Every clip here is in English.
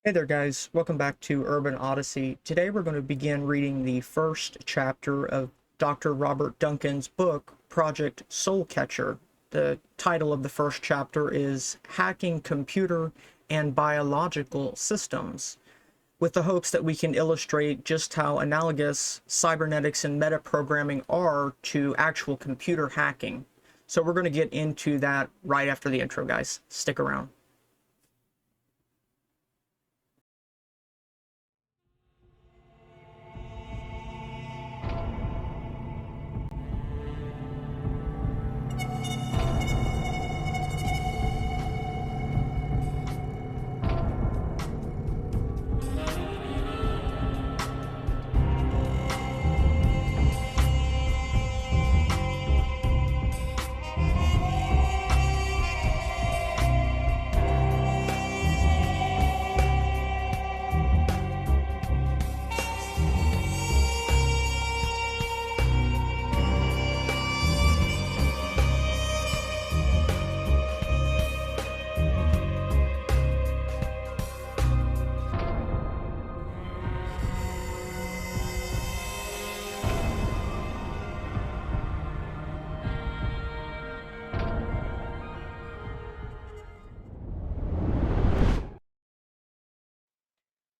Hey there guys, welcome back to Urban Odyssey. Today we're going to begin reading the first chapter of Dr. Robert Duncan's book, Project Soulcatcher. The title of the first chapter is Hacking Computer and Biological Systems, with the hopes that we can illustrate just how analogous cybernetics and metaprogramming are to actual computer hacking. So we're going to get into that right after the intro, guys. Stick around.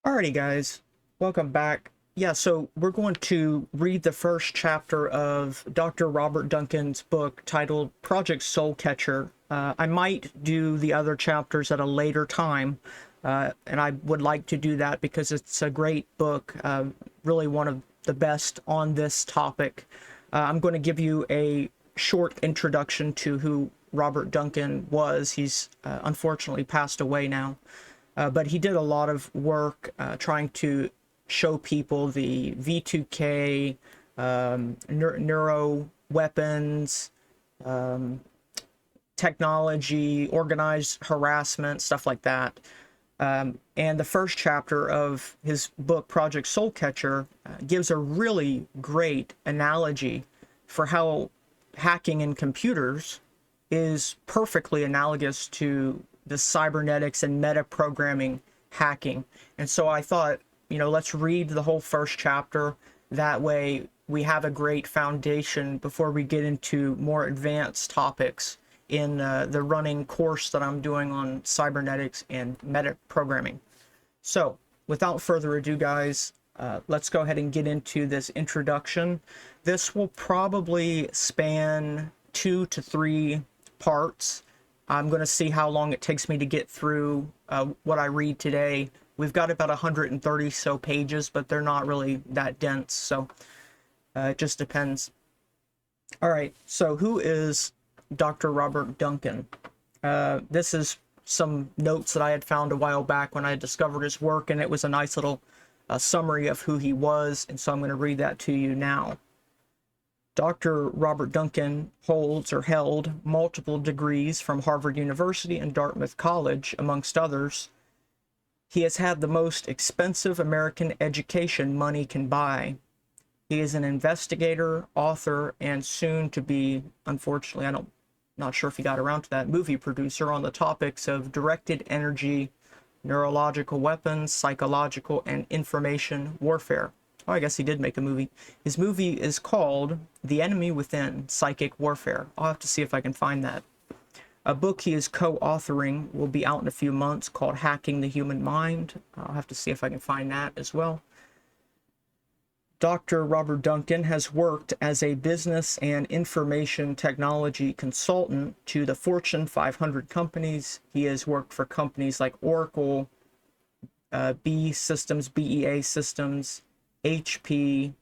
Alrighty, guys, welcome back. Yeah, so we're going to read the first chapter of Dr. Robert Duncan's book titled Project Soulcatcher. I might do the other chapters at a later time, and I would like to do that because it's a great book, really one of the best on this topic. I'm going to give you a short introduction to who Robert Duncan was. He's unfortunately passed away now. But he did a lot of work trying to show people the V2K, neuro-weapons, technology, organized harassment, stuff like that. And the first chapter of his book, Project Soulcatcher, gives a really great analogy for how hacking in computers is perfectly analogous to the cybernetics and metaprogramming hacking. And so I thought, let's read the whole first chapter. That way we have a great foundation before we get into more advanced topics in the running course that I'm doing on cybernetics and metaprogramming. So without further ado, guys, let's go ahead and get into this introduction. This will probably span 2 to 3 parts. I'm going to see how long it takes me to get through what I read today. We've got about 130 so pages, but they're not really that dense, so it just depends. All right, so who is Dr. Robert Duncan? This is some notes that I had found a while back when I discovered his work, and it was a nice little summary of who he was, and so I'm going to read that to you now. Dr. Robert Duncan holds or held multiple degrees from Harvard University and Dartmouth College, amongst others. He has had the most expensive American education money can buy. He is an investigator, author, and soon to be, unfortunately, not sure if he got around to that, movie producer on the topics of directed energy, neurological weapons, psychological, and information warfare. Oh, I guess he did make a movie. His movie is called The Enemy Within, Psychic Warfare. I'll have to see if I can find that. A book he is co-authoring will be out in a few months called Hacking the Human Mind. I'll have to see if I can find that as well. Dr. Robert Duncan has worked as a business and information technology consultant to the Fortune 500 companies. He has worked for companies like Oracle, BEA Systems, HP,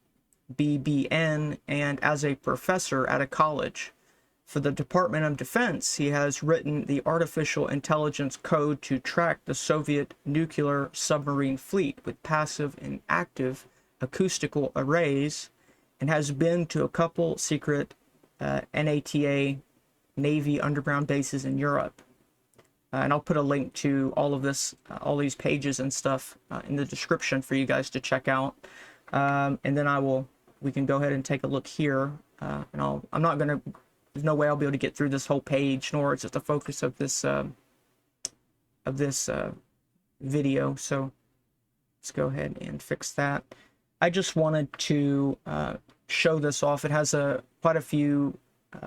BBN, and as a professor at a college. For the Department of Defense, he has written the artificial intelligence code to track the Soviet nuclear submarine fleet with passive and active acoustical arrays, and has been to a couple secret NATA Navy underground bases in Europe. And I'll put a link to all of this, all these pages and stuff in the description for you guys to check out. And then we can go ahead and take a look here. And I'm not going to, there's no way I'll be able to get through this whole page, nor is it the focus of this video, so let's go ahead and fix that. I just wanted to show this off. It has quite a few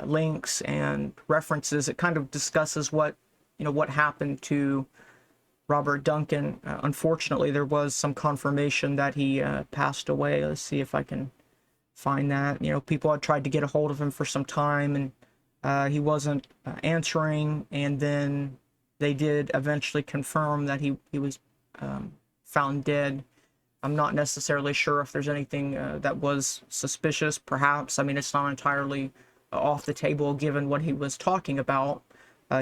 links and references. It kind of discusses what happened to Robert Duncan. Unfortunately, there was some confirmation that he passed away. Let's see if I can find that. People had tried to get a hold of him for some time, and he wasn't answering, and then they did eventually confirm that he was found dead. I'm not necessarily sure if there's anything that was suspicious, perhaps. I mean, it's not entirely off the table given what he was talking about.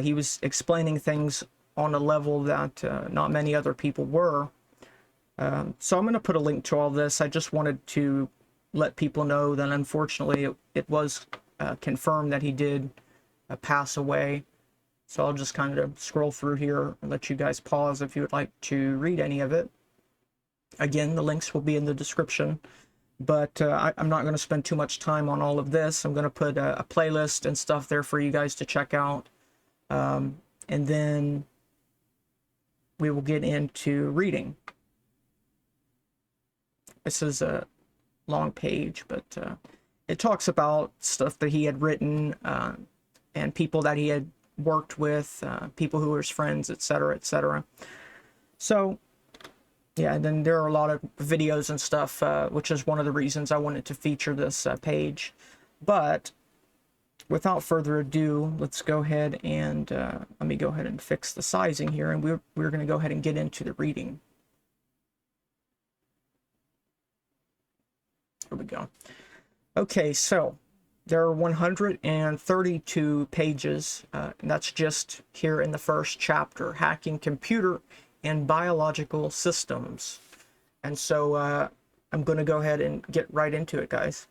He was explaining things on a level that not many other people were. So I'm going to put a link to all this. I just wanted to let people know that unfortunately it was confirmed that he did pass away. So I'll just kind of scroll through here and let you guys pause if you would like to read any of it. Again, the links will be in the description, but I'm not going to spend too much time on all of this. I'm going to put a playlist and stuff there for you guys to check out. And then we will get into reading. This is a long page, but it talks about stuff that he had written and people that he had worked with, people who were his friends, etc., etc. So yeah, and then there are a lot of videos and stuff, which is one of the reasons I wanted to feature this page. But without further ado, let's go ahead and let me go ahead and fix the sizing here, and we're going to go ahead and get into the reading. Here we go. Okay, so there are 132 pages, and that's just here in the first chapter, Hacking Computer and Biological Systems. And so I'm going to go ahead and get right into it, guys.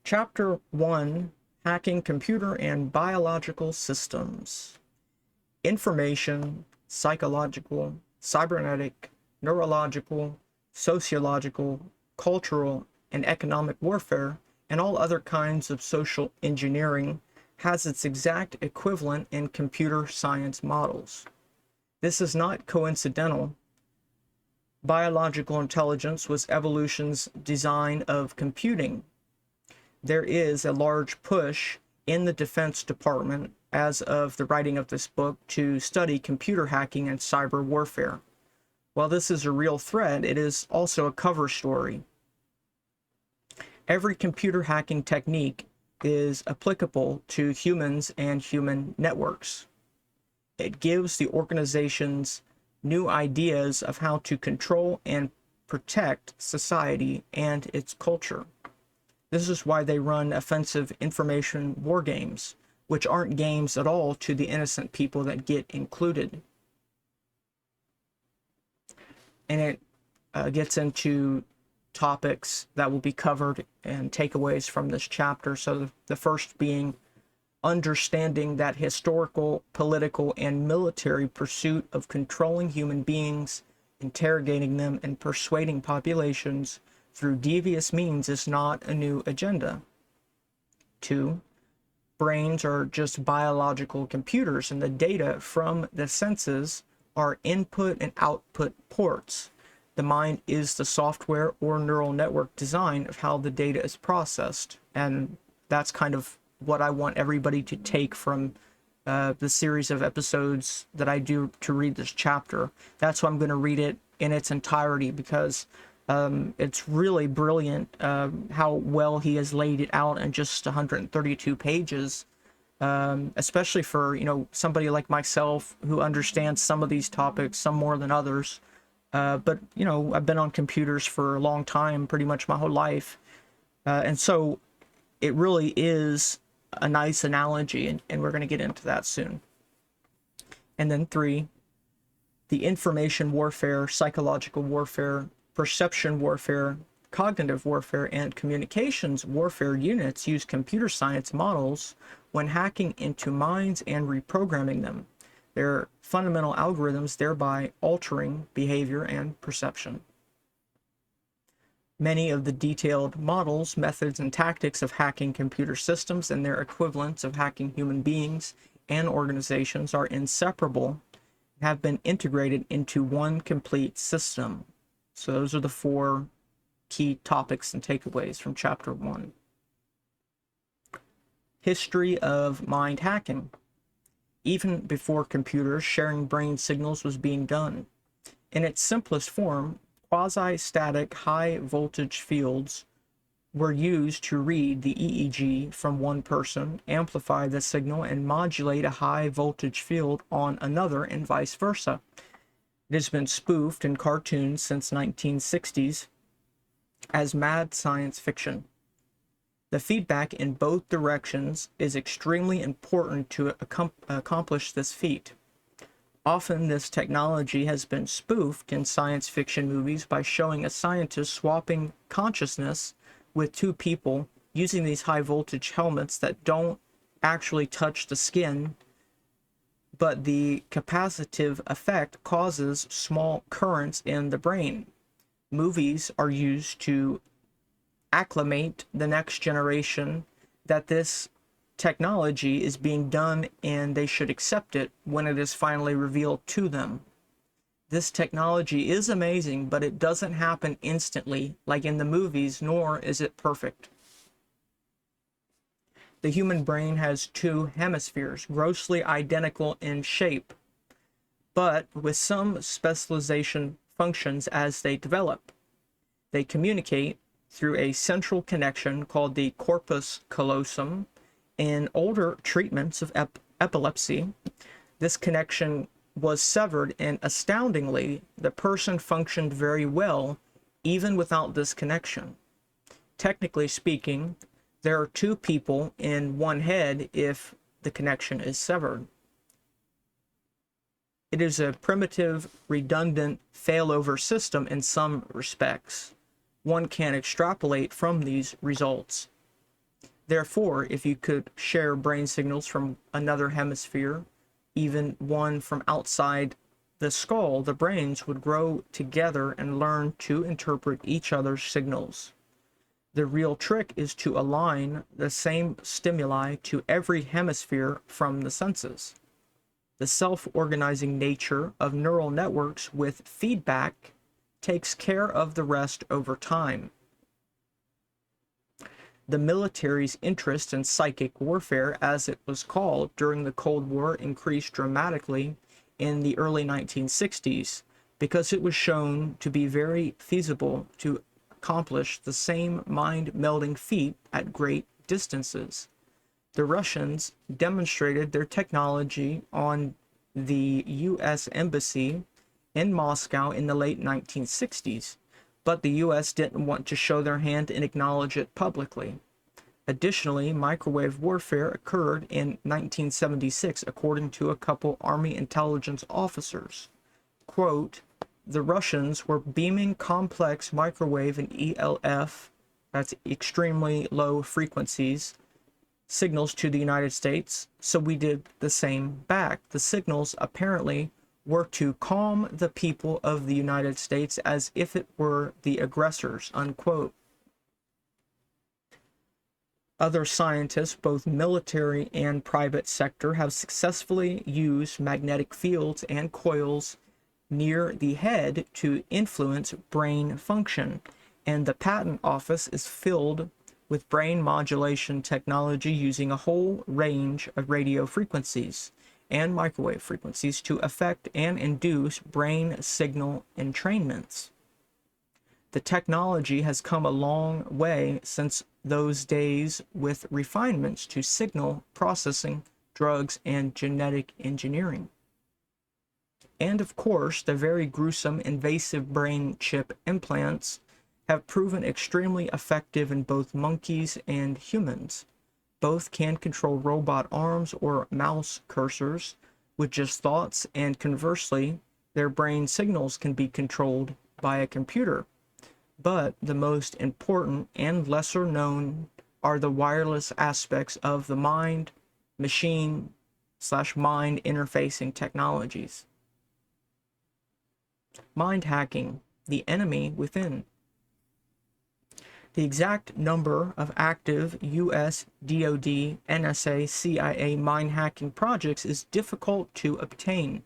Chapter 1, Hacking Computer and Biological Systems. Information, psychological, cybernetic, neurological, sociological, cultural, and economic warfare, and all other kinds of social engineering has its exact equivalent in computer science models. This is not coincidental. Biological intelligence was evolution's design of computing. There is a large push in the Defense Department as of the writing of this book to study computer hacking and cyber warfare. While this is a real threat, it is also a cover story. Every computer hacking technique is applicable to humans and human networks. It gives the organizations new ideas of how to control and protect society and its culture. This is why they run offensive information war games, which aren't games at all to the innocent people that get included. And it gets into topics that will be covered and takeaways from this chapter. So the first being understanding that historical, political, and military pursuit of controlling human beings, interrogating them, and persuading populations through devious means is not a new agenda. 2, brains are just biological computers, and the data from the senses are input and output ports. The mind is the software or neural network design of how the data is processed. And that's kind of what I want everybody to take from the series of episodes that I do to read this chapter. That's why I'm going to read it in its entirety, because it's really brilliant how well he has laid it out in just 132 pages. Especially for, somebody like myself who understands some of these topics, some more than others. But, I've been on computers for a long time, pretty much my whole life. And so it really is a nice analogy, and we're going to get into that soon. And then 3, the information warfare, psychological warfare, perception warfare, cognitive warfare, and communications warfare units use computer science models when hacking into minds and reprogramming them. Their fundamental algorithms, thereby altering behavior and perception. Many of the detailed models, methods, and tactics of hacking computer systems and their equivalents of hacking human beings and organizations are inseparable and have been integrated into one complete system. So those are the 4 key topics and takeaways from chapter 1. History of mind hacking. Even before computers, sharing brain signals was being done. In its simplest form, quasi-static high-voltage fields were used to read the EEG from one person, amplify the signal, and modulate a high-voltage field on another, and vice versa. It has been spoofed in cartoons since 1960s as mad science fiction. The feedback in both directions is extremely important to accomplish this feat. Often this technology has been spoofed in science fiction movies by showing a scientist swapping consciousness with 2 people using these high voltage helmets that don't actually touch the skin, but the capacitive effect causes small currents in the brain. Movies are used to acclimate the next generation that this technology is being done and they should accept it when it is finally revealed to them. This technology is amazing, but it doesn't happen instantly like in the movies, nor is it perfect. The human brain has 2 hemispheres, grossly identical in shape, but with some specialization functions as they develop. They communicate through a central connection called the corpus callosum. In older treatments of epilepsy, this connection was severed, and astoundingly, the person functioned very well even without this connection. Technically speaking, there are 2 people in one head if the connection is severed. It is a primitive, redundant failover system in some respects. One can extrapolate from these results. Therefore, if you could share brain signals from another hemisphere, even one from outside the skull, the brains would grow together and learn to interpret each other's signals. The real trick is to align the same stimuli to every hemisphere from the senses. The self-organizing nature of neural networks with feedback takes care of the rest over time. The military's interest in psychic warfare, as it was called during the Cold War, increased dramatically in the early 1960s because it was shown to be very feasible to accomplish the same mind-melding feat at great distances. The Russians demonstrated their technology on the U.S. Embassy in Moscow in the late 1960s, but the U.S. didn't want to show their hand and acknowledge it publicly. Additionally, microwave warfare occurred in 1976, according to a couple Army intelligence officers. Quote, "The Russians were beaming complex microwave and ELF, that's extremely low frequencies, signals to the United States, so we did the same back. The signals apparently were to calm the people of the United States as if it were the aggressors," unquote. Other scientists, both military and private sector, have successfully used magnetic fields and coils near the head to influence brain function, and the patent office is filled with brain modulation technology using a whole range of radio frequencies and microwave frequencies to affect and induce brain signal entrainments. The technology has come a long way since those days with refinements to signal processing, drugs, and genetic engineering. And of course, the very gruesome invasive brain chip implants have proven extremely effective in both monkeys and humans. Both can control robot arms or mouse cursors with just thoughts, and conversely, their brain signals can be controlled by a computer. But the most important and lesser known are the wireless aspects of the mind-machine/mind interfacing technologies. Mind hacking, the enemy within. The exact number of active US DoD, NSA, CIA mine hacking projects is difficult to obtain.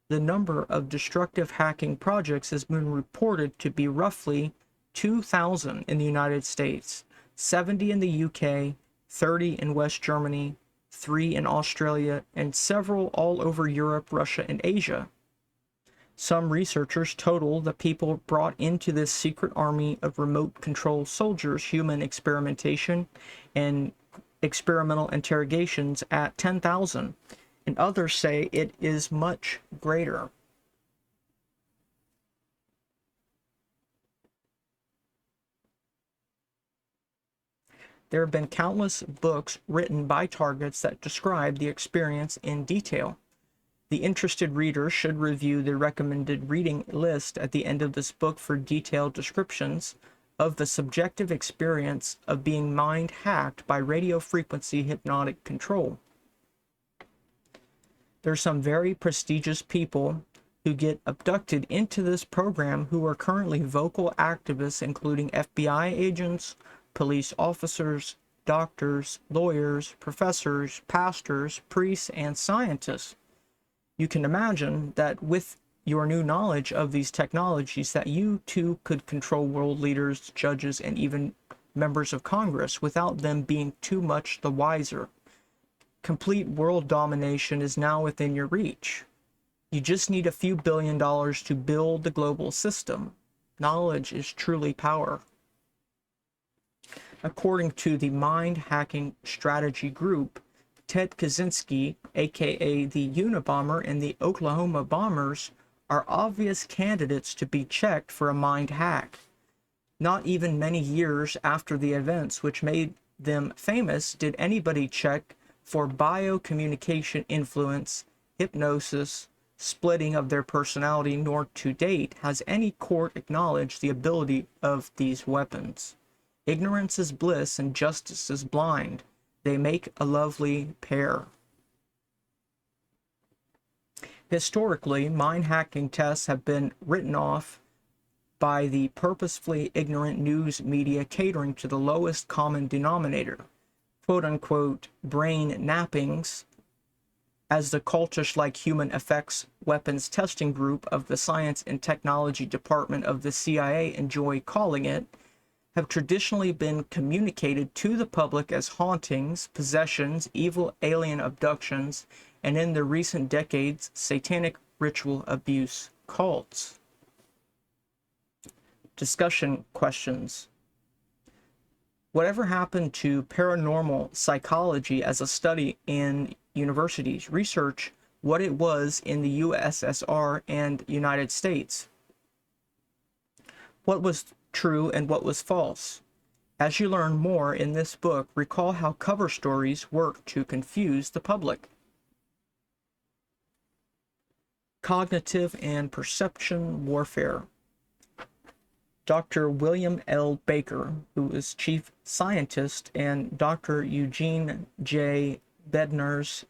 The number of destructive hacking projects has been reported to be roughly 2,000 in the United States, 70 in the UK, 30 in West Germany, 3 in Australia, and several all over Europe, Russia, and Asia. Some researchers total the people brought into this secret army of remote control soldiers, human experimentation, and experimental interrogations at 10,000, and others say it is much greater. There have been countless books written by targets that describe the experience in detail. The interested reader should review the recommended reading list at the end of this book for detailed descriptions of the subjective experience of being mind hacked by radio frequency hypnotic control. There are some very prestigious people who get abducted into this program who are currently vocal activists, including FBI agents, police officers, doctors, lawyers, professors, pastors, priests, and scientists. You can imagine that with your new knowledge of these technologies that you too could control world leaders, judges, and even members of Congress without them being too much the wiser. Complete world domination is now within your reach. You just need a few $billion to build the global system. Knowledge is truly power. According to the Mind Hacking Strategy Group, Ted Kaczynski, aka the Unabomber, and the Oklahoma bombers are obvious candidates to be checked for a mind hack. Not even many years after the events which made them famous did anybody check for biocommunication influence, hypnosis, splitting of their personality, nor to date has any court acknowledged the ability of these weapons. Ignorance is bliss and justice is blind. They make a lovely pair. Historically, mind hacking tests have been written off by the purposefully ignorant news media catering to the lowest common denominator, quote-unquote brain nappings, as the cultish-like human effects weapons testing group of the Science and Technology Department of the CIA enjoy calling it, have traditionally been communicated to the public as hauntings, possessions, evil alien abductions, and in the recent decades, satanic ritual abuse cults. Discussion questions. Whatever happened to paranormal psychology as a study in universities? Research what it was in the USSR and United States. What was true and what was false? As you learn more in this book, recall how cover stories work to confuse the public. Cognitive and perception warfare. Dr. William L. Baker, who is chief scientist, and Dr. Eugene J. Bednarz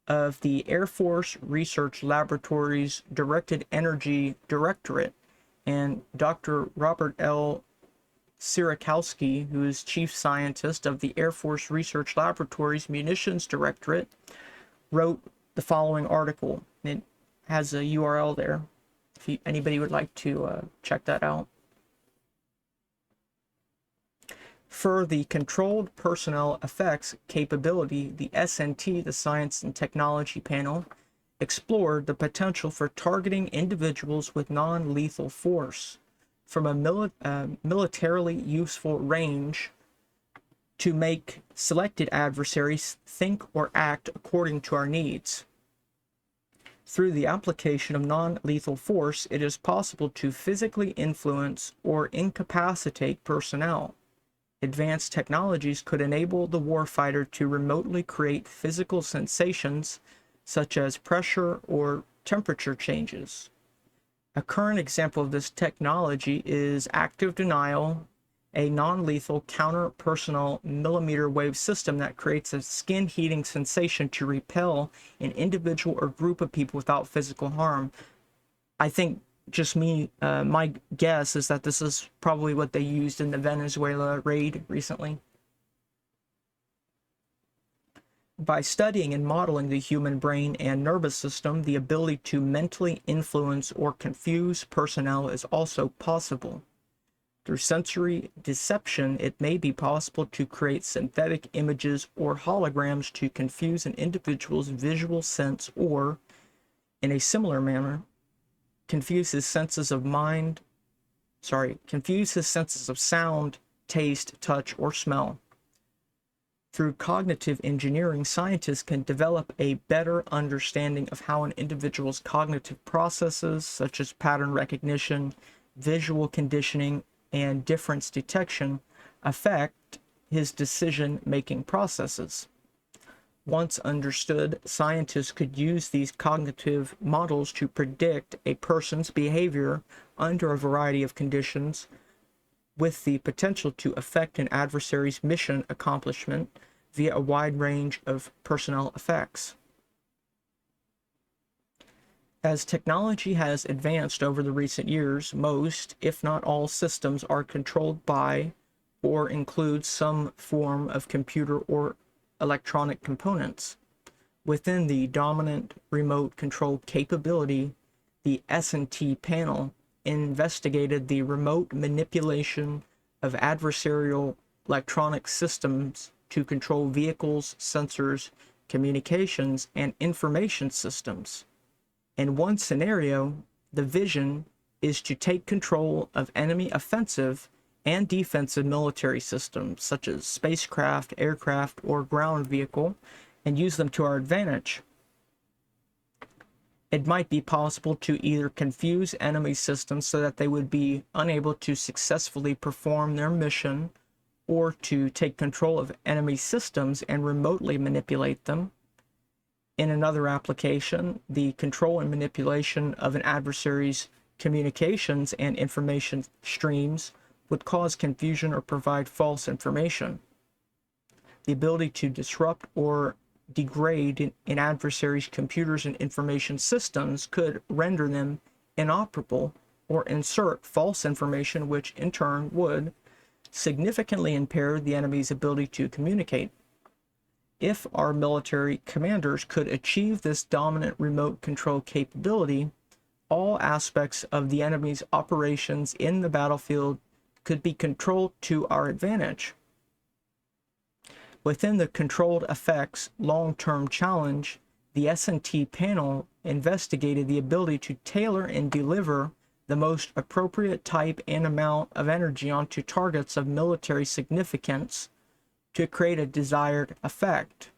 of the Air Force Research Laboratory's Directed Energy Directorate, and Dr. Robert L. Sierakowski, who is chief scientist of the Air Force Research Laboratory's Munitions Directorate, wrote the following article. It has a URL there if anybody would like to check that out. For the Controlled Personnel Effects capability, the SNT, the Science and Technology Panel, explored the potential for targeting individuals with non-lethal force from a militarily useful range to make selected adversaries think or act according to our needs. Through the application of non-lethal force, it is possible to physically influence or incapacitate personnel. Advanced technologies could enable the warfighter to remotely create physical sensations such as pressure or temperature changes. A current example of this technology is active denial, a non-lethal counter-personnel millimeter wave system that creates a skin heating sensation to repel an individual or group of people without physical harm. I think just me, my guess is that this is probably what they used in the Venezuela raid recently. By studying and modeling the human brain and nervous system, the ability to mentally influence or confuse personnel is also possible. Through sensory deception, it may be possible to create synthetic images or holograms to confuse an individual's visual sense or, in a similar manner, confuse his senses of sound, taste, touch, or smell. Through cognitive engineering, scientists can develop a better understanding of how an individual's cognitive processes, such as pattern recognition, visual conditioning, and difference detection, affect his decision-making processes. Once understood, scientists could use these cognitive models to predict a person's behavior under a variety of conditions, with the potential to affect an adversary's mission accomplishment via a wide range of personnel effects. As technology has advanced over the recent years, most, if not all, systems are controlled by or include some form of computer or electronic components. Within the dominant remote control capability, the S&T panel investigated the remote manipulation of adversarial electronic systems to control vehicles, sensors, communications, and information systems. In one scenario, the vision is to take control of enemy offensive and defensive military systems, such as spacecraft, aircraft, or ground vehicle, and use them to our advantage. It might be possible to either confuse enemy systems so that they would be unable to successfully perform their mission, or to take control of enemy systems and remotely manipulate them. In another application, the control and manipulation of an adversary's communications and information streams would cause confusion or provide false information. The ability to disrupt or degrade in adversaries' computers and information systems could render them inoperable or insert false information, which in turn would significantly impair the enemy's ability to communicate. If our military commanders could achieve this dominant remote control capability, all aspects of the enemy's operations in the battlefield could be controlled to our advantage. Within the controlled effects long-term challenge, the S&T panel investigated the ability to tailor and deliver the most appropriate type and amount of energy onto targets of military significance to create a desired effect.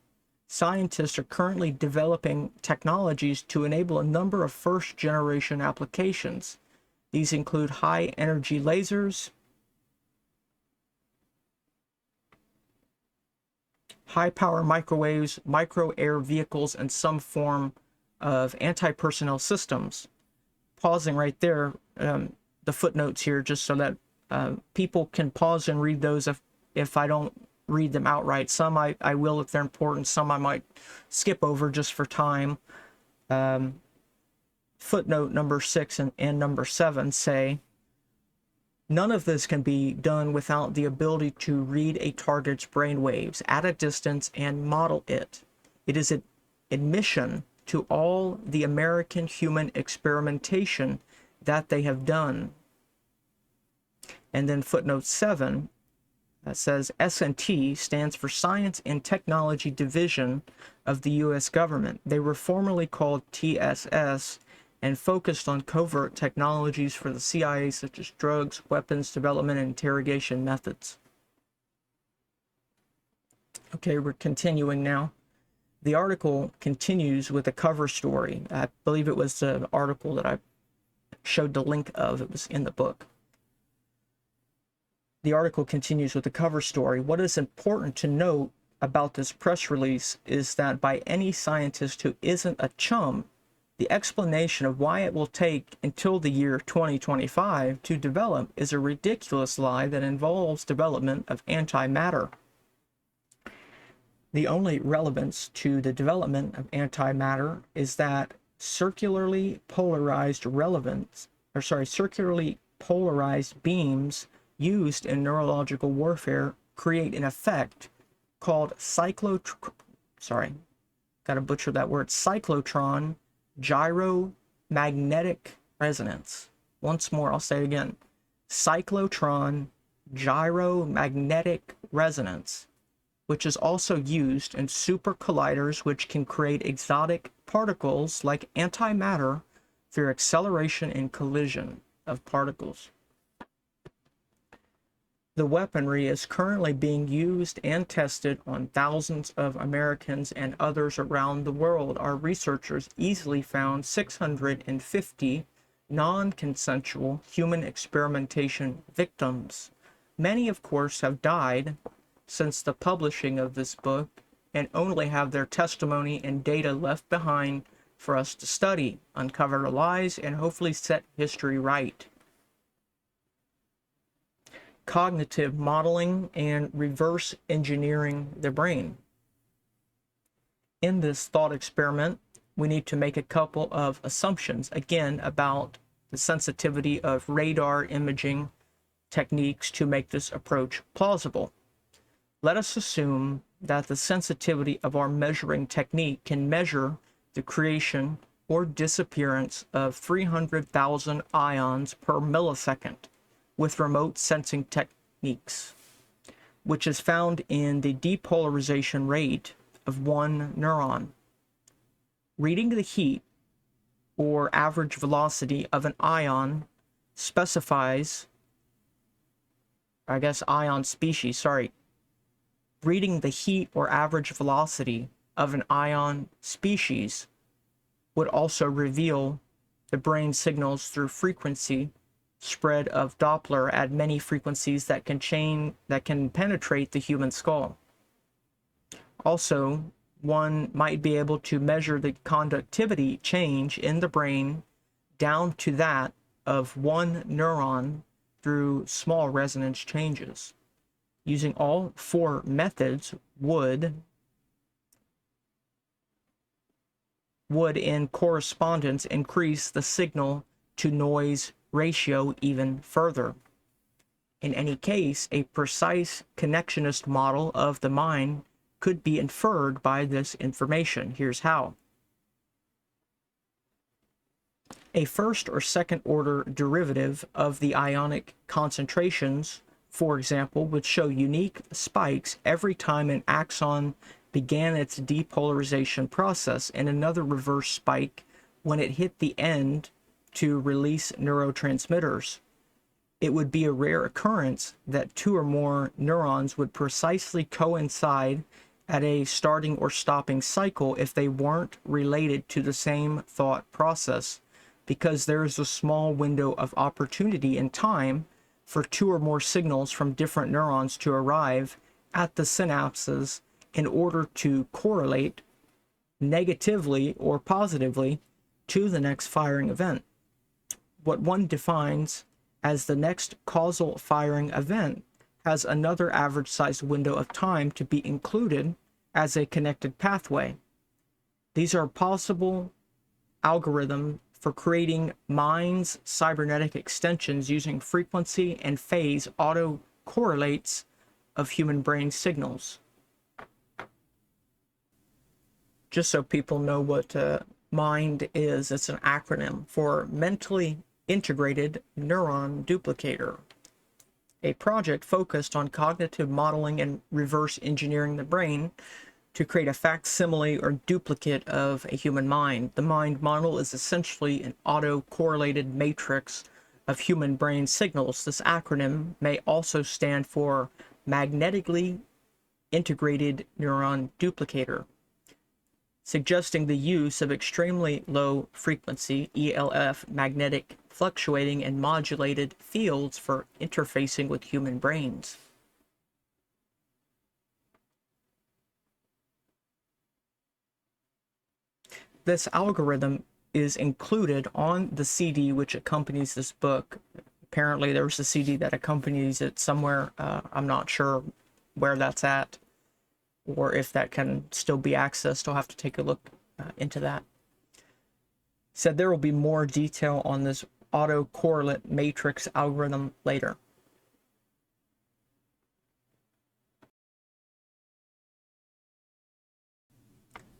Scientists are currently developing technologies to enable a number of first-generation applications. These include high-energy lasers, high-power microwaves, micro-air vehicles, and some form of anti-personnel systems. Pausing right there, the footnotes here, just so that people can pause and read those if I don't read them outright. Some I will if they're important, some I might skip over just for time. Footnote number 6 and number 7 say, none of this can be done without the ability to read a target's brainwaves at a distance and model it. It is an admission to all the American human experimentation that they have done. And then footnote 7 that says S&T stands for Science and Technology Division of the U.S. government. They were formerly called TSS and focused on covert technologies for the CIA, such as drugs, weapons development, and interrogation methods. Okay, we're continuing now. The article continues with a cover story. I believe it was the article that I showed the link of. It was in the book. The article continues with the cover story. What is important to note about this press release is that by any scientist who isn't a chum, the explanation of why it will take until the year 2025 to develop is a ridiculous lie that involves development of antimatter. The only relevance to the development of antimatter is that circularly polarized circularly polarized beams used in neurological warfare create an effect called cyclotron gyromagnetic resonance. Once more, I'll say it again. Cyclotron gyromagnetic resonance, which is also used in supercolliders, which can create exotic particles like antimatter through acceleration and collision of particles. The weaponry is currently being used and tested on thousands of Americans and others around the world. Our researchers easily found 650 non-consensual human experimentation victims. Many, of course, have died since the publishing of this book and only have their testimony and data left behind for us to study, uncover the lies, and hopefully set history right. Cognitive modeling and reverse engineering the brain. In this thought experiment, we need to make a couple of assumptions, again, about the sensitivity of radar imaging techniques to make this approach plausible. Let us assume that the sensitivity of our measuring technique can measure the creation or disappearance of 300,000 ions per millisecond with remote sensing techniques, which is found in the depolarization rate of one neuron. Reading the heat or average velocity of an ion specifies, ion species, reading the heat or average velocity of an ion species would also reveal the brain signals through frequency spread of Doppler at many frequencies that can penetrate the human skull. Also, one might be able to measure the conductivity change in the brain down to that of one neuron through small resonance changes. Using all four methods would in correspondence increase the signal to noise ratio even further. In any case, a precise connectionist model of the mind could be inferred by this information. Here's how. A first or second order derivative of the ionic concentrations, for example, would show unique spikes every time an axon began its depolarization process and another reverse spike when it hit the end to release neurotransmitters. It would be a rare occurrence that two or more neurons would precisely coincide at a starting or stopping cycle if they weren't related to the same thought process, because there is a small window of opportunity in time for two or more signals from different neurons to arrive at the synapses in order to correlate negatively or positively to the next firing event. What one defines as the next causal firing event has another average-sized window of time to be included as a connected pathway. These are possible algorithms for creating mind's cybernetic extensions using frequency and phase autocorrelates of human brain signals. Just so people know what MIND is, it's an acronym for Mentally Integrated Neuron Duplicator, a project focused on cognitive modeling and reverse engineering the brain to create a facsimile or duplicate of a human mind. The mind model is essentially an auto-correlated matrix of human brain signals. This acronym may also stand for Magnetically Integrated Neuron Duplicator, suggesting the use of extremely low frequency ELF magnetic fluctuating and modulated fields for interfacing with human brains. This algorithm is included on the CD which accompanies this book. Apparently there's a CD that accompanies it somewhere. I'm not sure where that's at, or if that can still be accessed. I'll have to take a look into that. Said there will be more detail on this autocorrelate matrix algorithm later.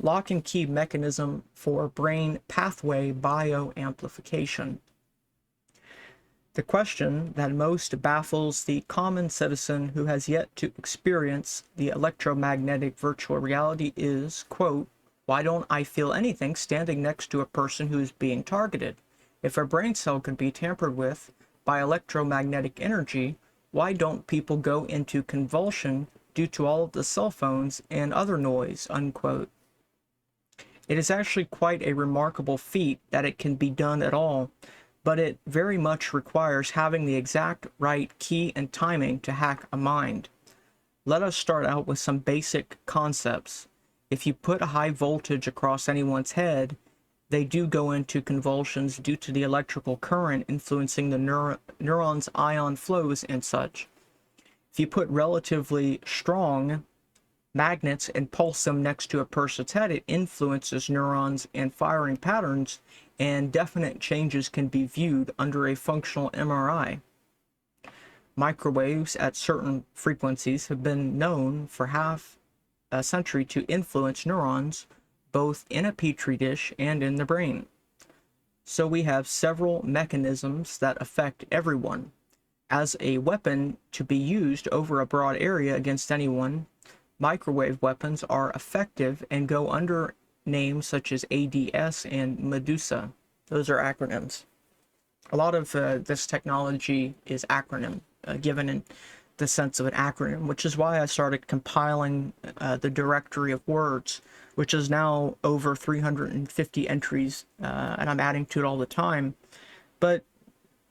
Lock and key mechanism for brain pathway bioamplification. The question that most baffles the common citizen who has yet to experience the electromagnetic virtual reality is, quote, why don't I feel anything standing next to a person who is being targeted? If a brain cell could be tampered with by electromagnetic energy, why don't people go into convulsion due to all of the cell phones and other noise, unquote. It is actually quite a remarkable feat that it can be done at all, but it very much requires having the exact right key and timing to hack a mind. Let us start out with some basic concepts. If you put a high voltage across anyone's head, they do go into convulsions due to the electrical current influencing the neurons' ion flows and such. If you put relatively strong magnets and pulse them next to a person's head, it influences neurons and firing patterns, and definite changes can be viewed under a functional MRI. Microwaves at certain frequencies have been known for half a century to influence neurons both in a petri dish and in the brain. So we have several mechanisms that affect everyone. As a weapon to be used over a broad area against anyone, microwave weapons are effective and go under names such as ADS and Medusa. Those are acronyms. A lot of this technology is given in the sense of an acronym, which is why I started compiling the directory of words, which is now over 350 entries, and I'm adding to it all the time. But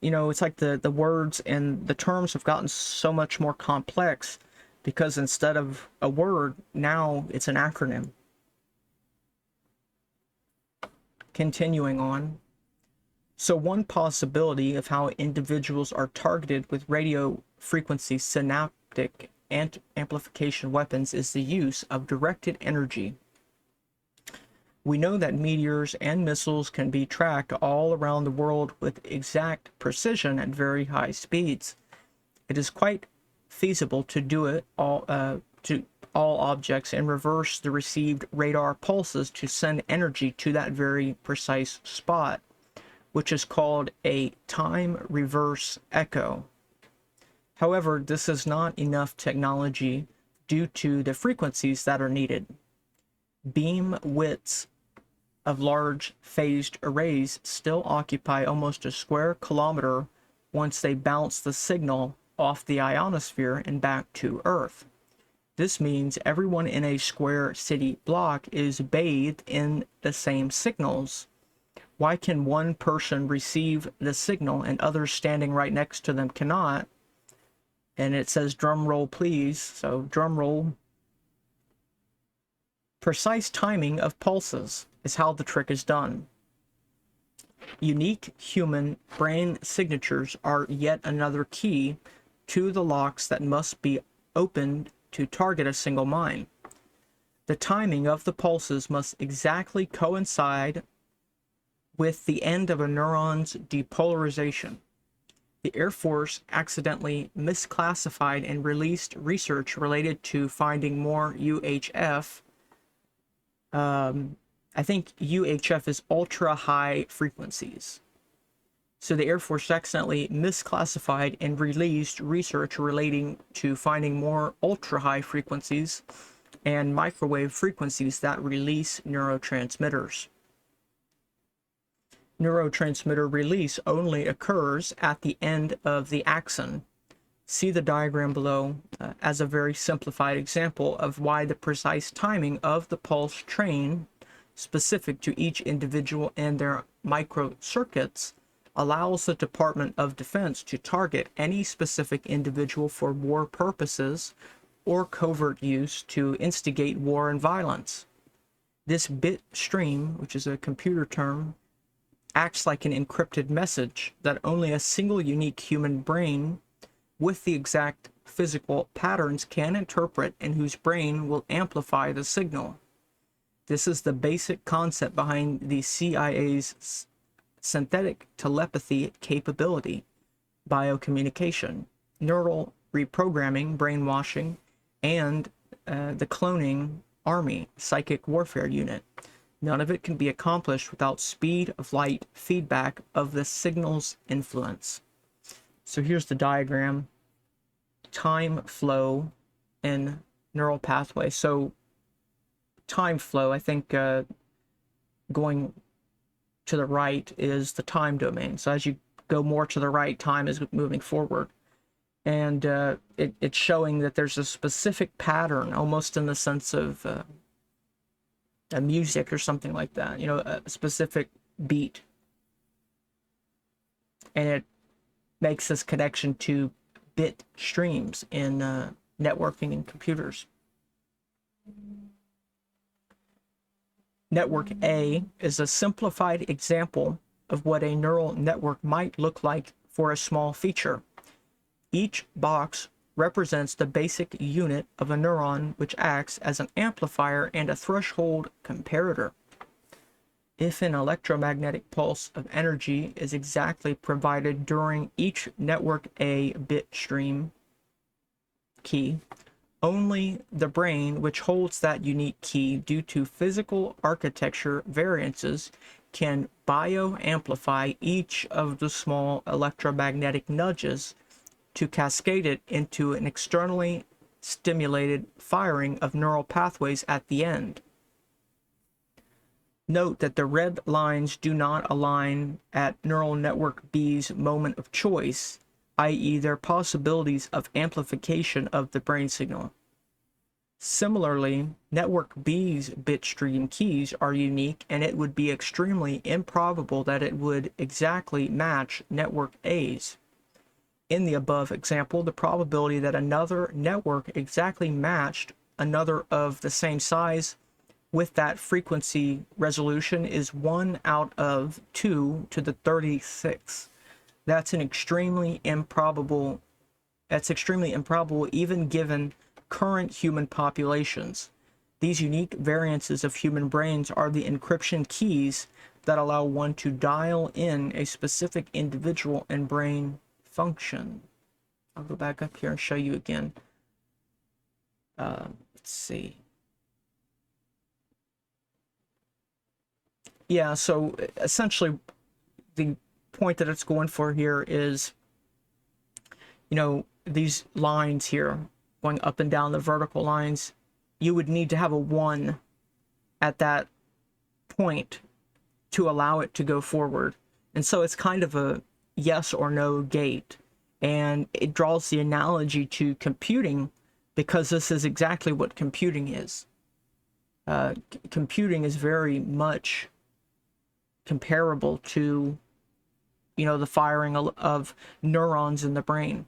you know, it's like the words and the terms have gotten so much more complex because instead of a word, now it's an acronym. Continuing on. So one possibility of how individuals are targeted with radio frequency synaptic amplification weapons is the use of directed energy. We know that meteors and missiles can be tracked all around the world with exact precision at very high speeds. It is quite feasible to do it to all objects and reverse the received radar pulses to send energy to that very precise spot, which is called a time reverse echo. However, this is not enough technology due to the frequencies that are needed. Beam widths of large phased arrays still occupy almost a square kilometer once they bounce the signal off the ionosphere and back to Earth. This means everyone in a square city block is bathed in the same signals. Why can one person receive the signal and others standing right next to them cannot? And it says drum roll please, so drum roll. Precise timing of pulses is how the trick is done. Unique human brain signatures are yet another key to the locks that must be opened to target a single mind. The timing of the pulses must exactly coincide with the end of a neuron's depolarization. The Air Force accidentally misclassified and released research related to finding more UHF. I think UHF is ultra high frequencies. So the Air Force accidentally misclassified and released research relating to finding more ultra high frequencies and microwave frequencies that release neurotransmitters. Neurotransmitter release only occurs at the end of the axon. See the diagram below as a very simplified example of why the precise timing of the pulse train specific to each individual and their microcircuits allows the Department of Defense to target any specific individual for war purposes or covert use to instigate war and violence. This bit stream, which is a computer term, acts like an encrypted message that only a single unique human brain with the exact physical patterns can interpret and whose brain will amplify the signal. This is the basic concept behind the CIA's synthetic telepathy capability, biocommunication, neural reprogramming, brainwashing, and the cloning army, psychic warfare unit. None of it can be accomplished without speed of light feedback of the signal's influence. So here's the diagram. Time flow and neural pathway. So time flow, I think going to the right is the time domain. So as you go more to the right, time is moving forward. And it's showing that there's a specific pattern, almost in the sense of a music or something like that, you know, a specific beat. And it makes this connection to bit streams in networking and computers. Network A is a simplified example of what a neural network might look like for a small feature. Each box represents the basic unit of a neuron, which acts as an amplifier and a threshold comparator. If an electromagnetic pulse of energy is exactly provided during each network A bit stream key, only the brain, which holds that unique key due to physical architecture variances, can bioamplify each of the small electromagnetic nudges to cascade it into an externally stimulated firing of neural pathways at the end. Note that the red lines do not align at neural network B's moment of choice, i.e. their possibilities of amplification of the brain signal. Similarly, network B's bitstream keys are unique, and it would be extremely improbable that it would exactly match network A's. In the above example, the probability that another network exactly matched another of the same size with that frequency resolution is 1 out of 2 to the 36. That's extremely improbable even given current human populations. These unique variances of human brains are the encryption keys that allow one to dial in a specific individual and brain function. I'll go back up here and show you again. Let's see. Yeah, so essentially the point that it's going for here is, you know, these lines here going up and down, the vertical lines, you would need to have a 1 at that point to allow it to go forward. And so it's kind of a yes or no gate. And it draws the analogy to computing, because this is exactly what computing is. Computing is very much comparable to, you know, the firing of neurons in the brain.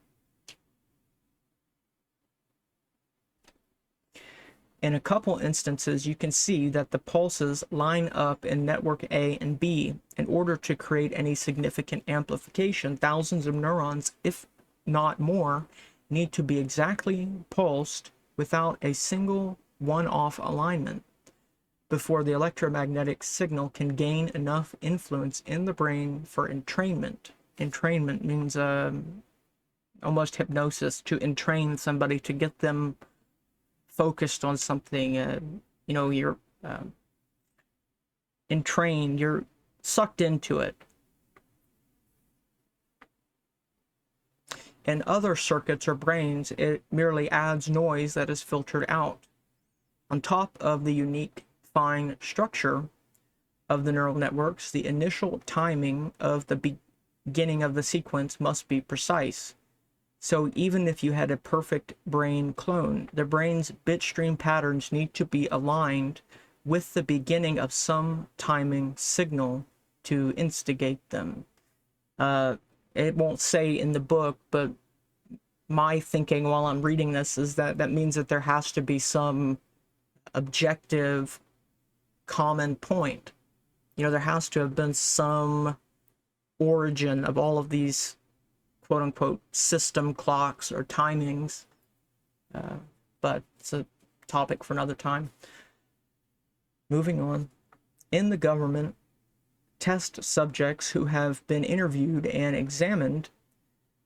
In a couple instances, you can see that the pulses line up in network A and B. In order to create any significant amplification, thousands of neurons, if not more, need to be exactly pulsed without a single one-off alignment before the electromagnetic signal can gain enough influence in the brain for entrainment. Entrainment means almost hypnosis, to entrain somebody, to get them focused on something. You know, you're entrained, you're sucked into it. In other circuits or brains, it merely adds noise that is filtered out. On top of the unique fine structure of the neural networks, the initial timing of the beginning of the sequence must be precise. So even if you had a perfect brain clone, the brain's bitstream patterns need to be aligned with the beginning of some timing signal to instigate them. It won't say in the book, but my thinking while I'm reading this is that that means that there has to be some objective common point. You know, there has to have been some origin of all of these quote-unquote system clocks or timings, but it's a topic for another time. Moving on. In the government, test subjects who have been interviewed and examined,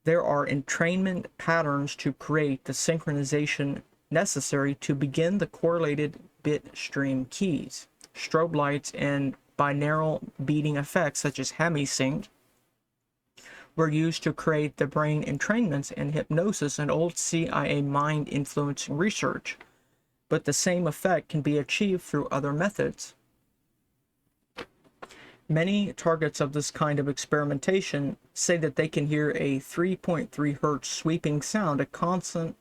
there are entrainment patterns to create the synchronization necessary to begin the correlated bit stream keys. Strobe lights and binaural beating effects such as hemisync were used to create the brain entrainments and hypnosis in old CIA mind influencing research, but the same effect can be achieved through other methods. Many targets of this kind of experimentation say that they can hear a 3.3 Hz sweeping sound, a constant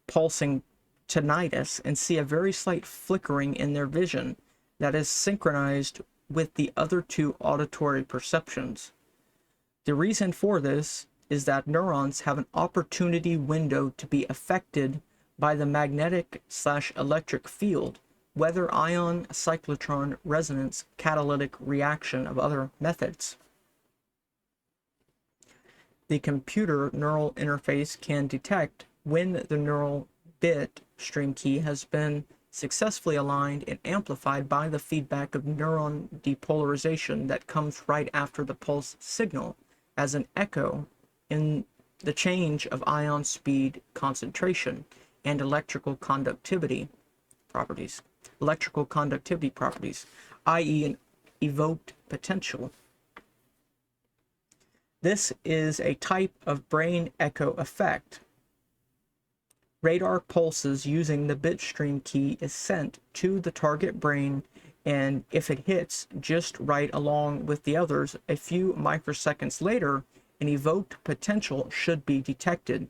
pulsing tinnitus, and see a very slight flickering in their vision that is synchronized with the other two auditory perceptions. The reason for this is that neurons have an opportunity window to be affected by the magnetic/electric field, whether ion cyclotron resonance catalytic reaction of other methods. The computer neural interface can detect when the neural bit stream key has been successfully aligned and amplified by the feedback of neuron depolarization that comes right after the pulse signal as an echo in the change of ion speed concentration and electrical conductivity properties, i.e. an evoked potential. This is a type of brain echo effect. Radar pulses using the bit stream key is sent to the target brain, and if it hits just right along with the others, a few microseconds later, an evoked potential should be detected.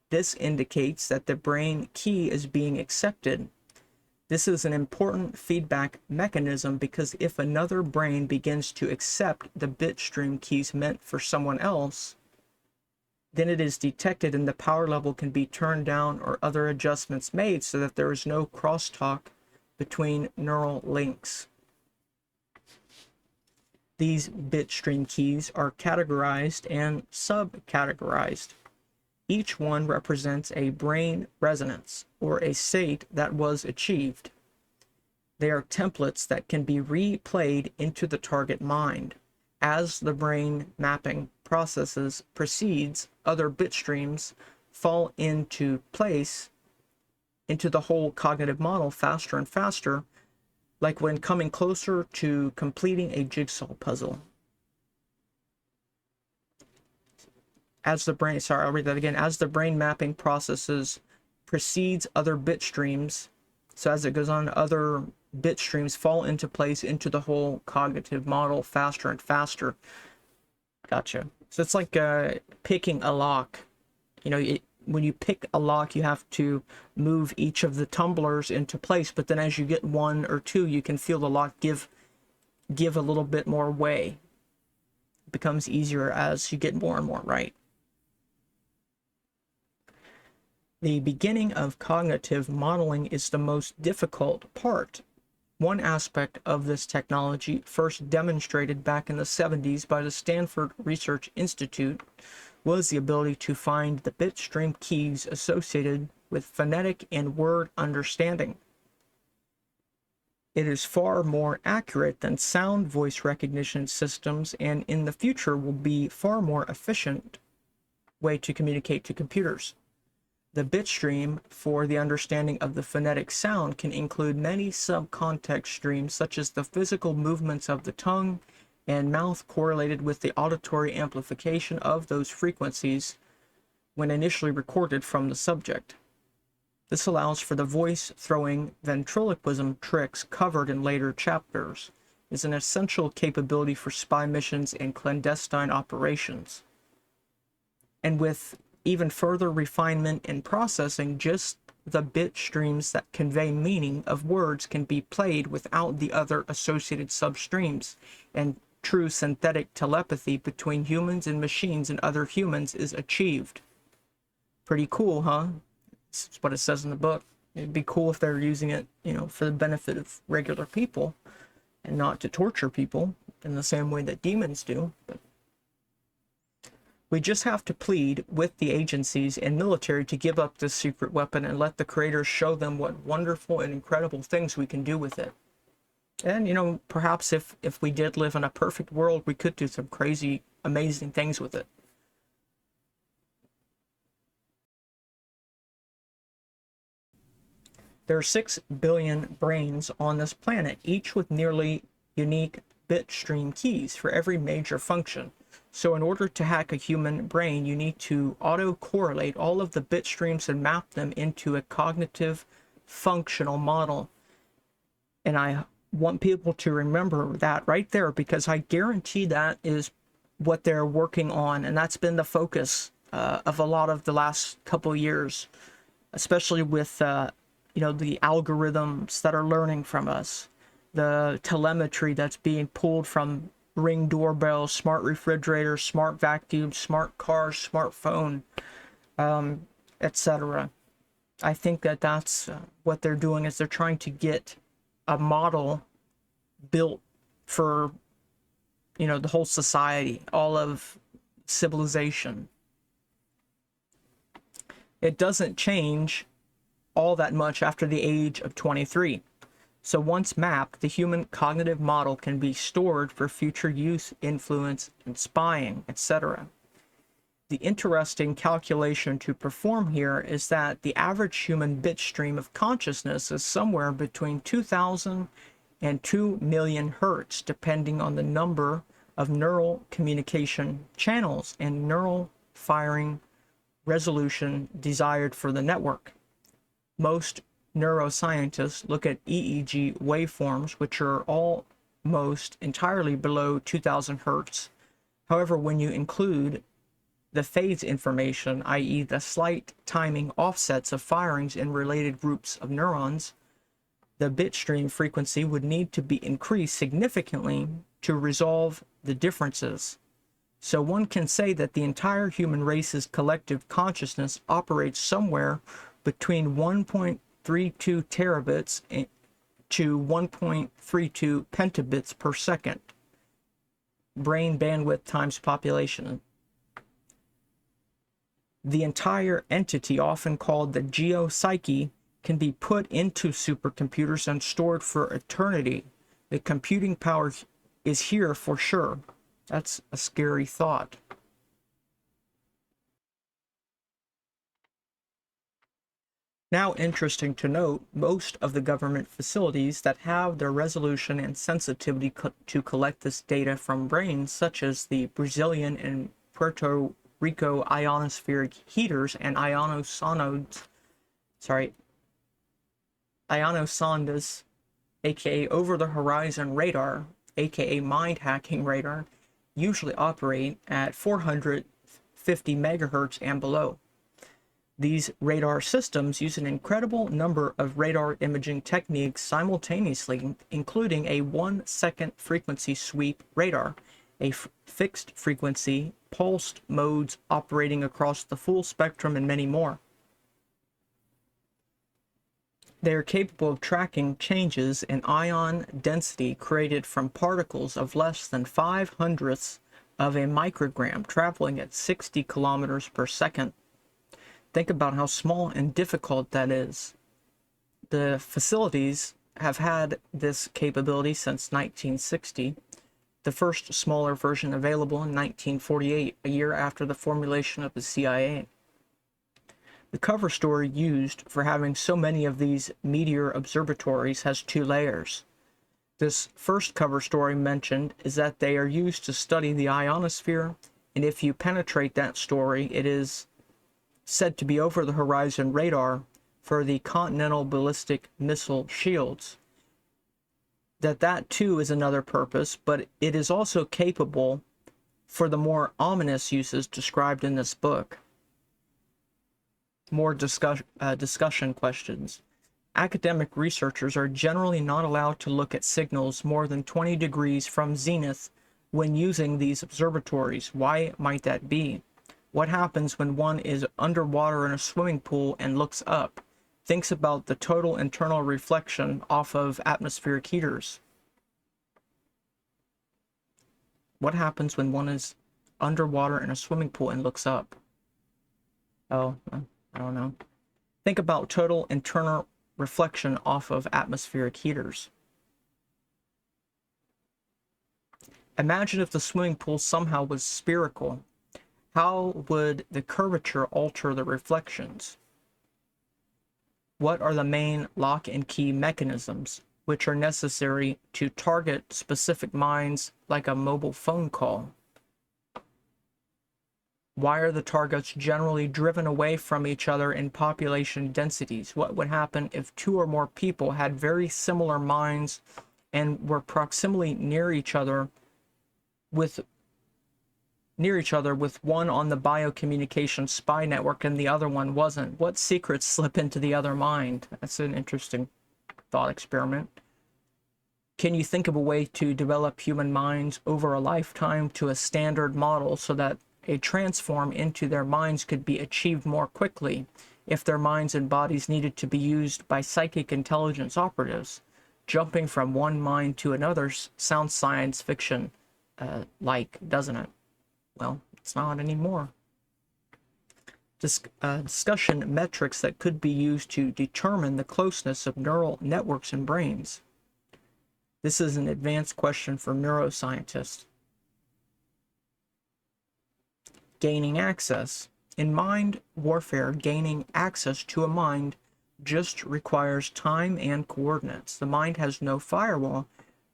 This indicates that the brain key is being accepted. This is an important feedback mechanism because if another brain begins to accept the bit stream keys meant for someone else, then it is detected and the power level can be turned down or other adjustments made so that there is no crosstalk between neural links. These bit stream keys are categorized and subcategorized. Each one represents a brain resonance or a state that was achieved. They are templates that can be replayed into the target mind. As the brain mapping processes proceeds, other bit streams fall into place into the whole cognitive model faster and faster, like when coming closer to completing a jigsaw puzzle. As the brain, sorry, I'll read that again. As the brain mapping processes precedes other bit streams, so as it goes on, other bit streams fall into place into the whole cognitive model faster and faster. Gotcha. So it's like picking a lock. You know, when you pick a lock, you have to move each of the tumblers into place, but then as you get one or two, you can feel the lock give a little bit more way. It becomes easier as you get more and more right. The beginning of cognitive modeling is the most difficult part. One aspect of this technology, first demonstrated back in the 70s by the Stanford Research Institute, was the ability to find the bit stream keys associated with phonetic and word understanding. It is far more accurate than sound voice recognition systems, and in the future will be far more efficient way to communicate to computers. The bit stream for the understanding of the phonetic sound can include many subcontext streams, such as the physical movements of the tongue and mouth correlated with the auditory amplification of those frequencies when initially recorded from the subject. This allows for the voice-throwing ventriloquism tricks covered in later chapters. It is an essential capability for spy missions and clandestine operations. And with even further refinement and processing, just the bit streams that convey meaning of words can be played without the other associated substreams, and true synthetic telepathy between humans and machines and other humans is achieved. Pretty cool, huh? That's what it says in the book. It'd be cool if they're using it, you know, for the benefit of regular people and not to torture people in the same way that demons do. But we just have to plead with the agencies and military to give up this secret weapon and let the creators show them what wonderful and incredible things we can do with it. And, you know, perhaps if we did live in a perfect world, we could do some crazy, amazing things with it. There are 6 billion brains on this planet, each with nearly unique bit stream keys for every major function. So in order to hack a human brain, you need to auto-correlate all of the bit streams and map them into a cognitive functional model. And I want people to remember that right there, because I guarantee that is what they're working on, and that's been the focus of a lot of the last couple of years, especially with you know, the algorithms that are learning from us, the telemetry that's being pulled from Ring doorbells, smart refrigerators, smart vacuums, smart cars, smartphone, etc. I think that that's what they're doing, is they're trying to get a model built for, you know, the whole society, all of civilization. It doesn't change all that much after the age of 23. So once mapped, the human cognitive model can be stored for future use, influence, and spying, etc. The interesting calculation to perform here is that the average human bit stream of consciousness is somewhere between 2,000 and 2 million hertz, depending on the number of neural communication channels and neural firing resolution desired for the network. Most neuroscientists look at EEG waveforms, which are almost entirely below 2000 hertz. However, when you include the phase information, i.e. the slight timing offsets of firings in related groups of neurons, the bit stream frequency would need to be increased significantly to resolve the differences. So one can say that the entire human race's collective consciousness operates somewhere between 1.32 terabits to 1.32 pentabits per second. Brain bandwidth times population. The entire entity, often called the geopsyche, can be put into supercomputers and stored for eternity. The computing power is here for sure. That's a scary thought. Now, interesting to note, most of the government facilities that have their resolution and sensitivity to collect this data from brains, such as the Brazilian and Puerto Rico ionospheric heaters and ionosondes, aka over-the-horizon radar, aka mind-hacking radar, usually operate at 450 megahertz and below. These radar systems use an incredible number of radar imaging techniques simultaneously, including a 1-second frequency sweep radar, a fixed frequency, pulsed modes operating across the full spectrum, and many more. They are capable of tracking changes in ion density created from particles of less than 5/100th of a microgram traveling at 60 kilometers per second. Think about how small and difficult that is. The facilities have had this capability since 1960, the first smaller version available in 1948, a year after the formulation of the CIA. The cover story used for having so many of these meteor observatories has 2 layers. This first cover story mentioned is that they are used to study the ionosphere, and if you penetrate that story, it is said to be over-the-horizon radar for the Continental Ballistic Missile shields. That too is another purpose, but it is also capable for the more ominous uses described in this book. More discussion questions. Academic researchers are generally not allowed to look at signals more than 20 degrees from zenith when using these observatories. Why might that be? What happens when one is underwater in a swimming pool and looks up? Thinks about the total internal reflection off of atmospheric heaters. What happens when one is underwater in a swimming pool and looks up? Oh, I don't know. Think about total internal reflection off of atmospheric heaters. Imagine if the swimming pool somehow was spherical. How would the curvature alter the reflections? What are the main lock and key mechanisms which are necessary to target specific minds like a mobile phone call? Why are the targets generally driven away from each other in population densities? What would happen if two or more people had very similar minds and were proximally near each other with one on the biocommunication spy network and the other one wasn't? What secrets slip into the other mind? That's an interesting thought experiment. Can you think of a way to develop human minds over a lifetime to a standard model so that a transform into their minds could be achieved more quickly if their minds and bodies needed to be used by psychic intelligence operatives? Jumping from one mind to another sounds science fiction like, doesn't it? Well, it's not anymore. Discussion metrics that could be used to determine the closeness of neural networks in brains. This is an advanced question for neuroscientists. Gaining access. In mind warfare, gaining access to a mind just requires time and coordinates. The mind has no firewall,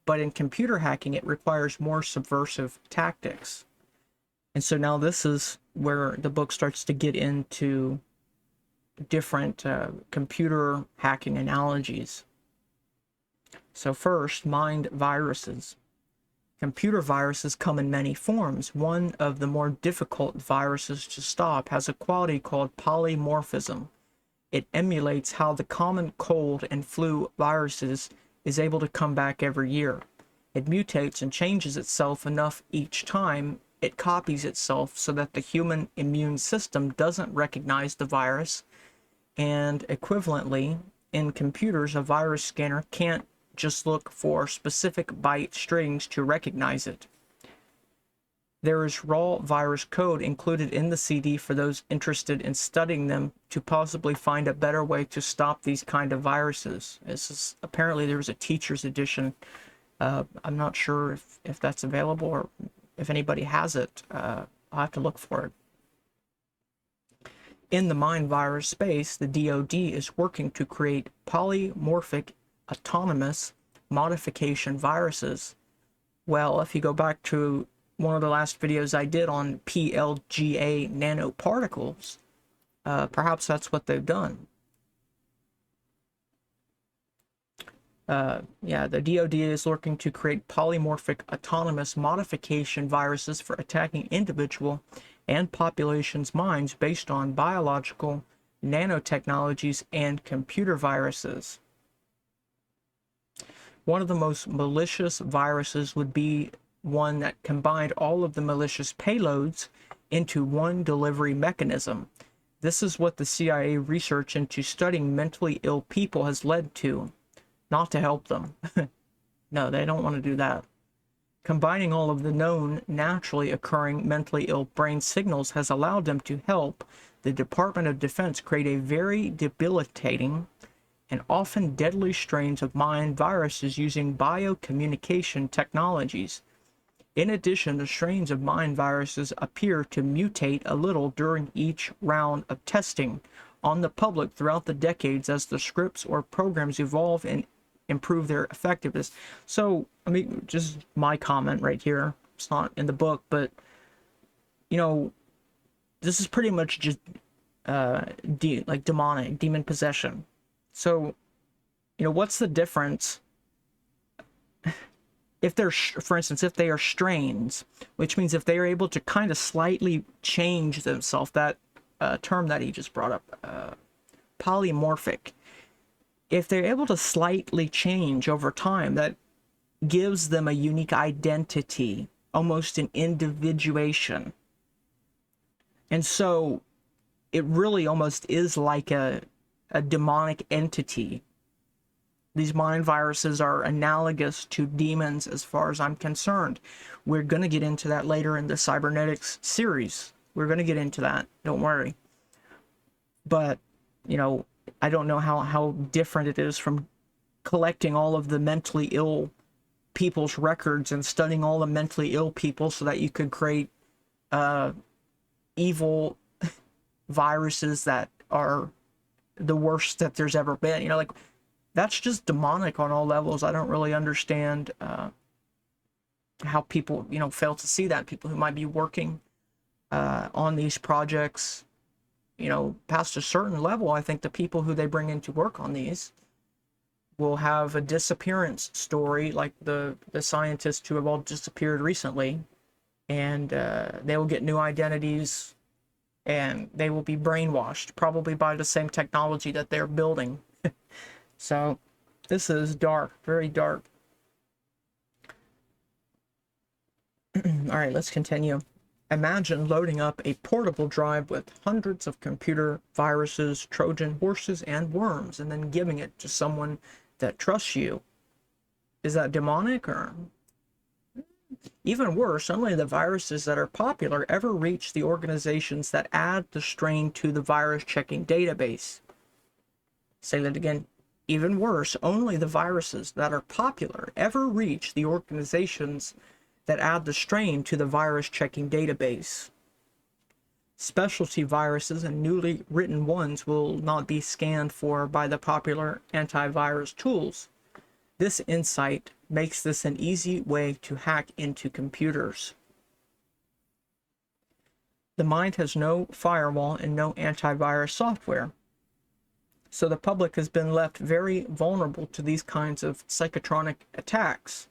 but in computer hacking, it requires more subversive tactics. And so now this is where the book starts to get into different computer hacking analogies. So first, mind viruses. Computer viruses come in many forms. One of the more difficult viruses to stop has a quality called polymorphism. It emulates how the common cold and flu viruses is able to come back every year. It mutates and changes itself enough each time it copies itself so that the human immune system doesn't recognize the virus, and equivalently, in computers, a virus scanner can't just look for specific byte strings to recognize it. There is raw virus code included in the CD for those interested in studying them to possibly find a better way to stop these kind of viruses. Apparently there was a teacher's edition. I'm not sure if that's available or if anybody has it. I'll have to look for it. In the mind virus space, the DoD is working to create polymorphic autonomous modification viruses. Well, if you go back to one of the last videos I did on PLGA nanoparticles, perhaps that's what they've done. Yeah, the DoD is looking to create polymorphic autonomous modification viruses for attacking individual and populations' minds based on biological, nanotechnologies, and computer viruses. One of the most malicious viruses would be one that combined all of the malicious payloads into one delivery mechanism. This is what the CIA research into studying mentally ill people has led to. Not to help them. No, they don't want to do that. Combining all of the known, naturally occurring mentally ill brain signals has allowed them to help the Department of Defense create a very debilitating and often deadly strains of mind viruses using biocommunication technologies. In addition, the strains of mind viruses appear to mutate a little during each round of testing on the public throughout the decades as the scripts or programs evolve and improve their effectiveness. So, I mean, just my comment right here. It's not in the book, but, you know, this is pretty much just like demonic, demon possession. So, you know, what's the difference if they're, for instance, if they are strains, which means if they are able to kind of slightly change themselves, that term that he just brought up, polymorphic, if they're able to slightly change over time, that gives them a unique identity, almost an individuation. And so it really almost is like a demonic entity. These mind viruses are analogous to demons as far as I'm concerned. We're going to get into that later in the Cybernetics series. We're going to get into that. Don't worry. But, you know, I don't know how different it is from collecting all of the mentally ill people's records and studying all the mentally ill people so that you could create evil viruses that are the worst that there's ever been. You know, like, that's just demonic on all levels. I don't really understand how people, you know, fail to see that. People who might be working on these projects, you know, past a certain level, I think the people who they bring in to work on these will have a disappearance story, like the scientists who have all disappeared recently, and they will get new identities, and they will be brainwashed, probably by the same technology that they're building. So this is dark, very dark. All right, let's continue. Imagine loading up a portable drive with hundreds of computer viruses, Trojan horses, and worms, and then giving it to someone that trusts you. Is that demonic? Or even worse, only the viruses that are popular ever reach the organizations that add the strain to the virus checking database. Say that again. Even worse, only the viruses that are popular ever reach the organizations that add the strain to the virus checking database. Specialty viruses and newly written ones will not be scanned for by the popular antivirus tools. This insight makes this an easy way to hack into computers. The mind has no firewall and no antivirus software, so the public has been left very vulnerable to these kinds of psychotronic attacks.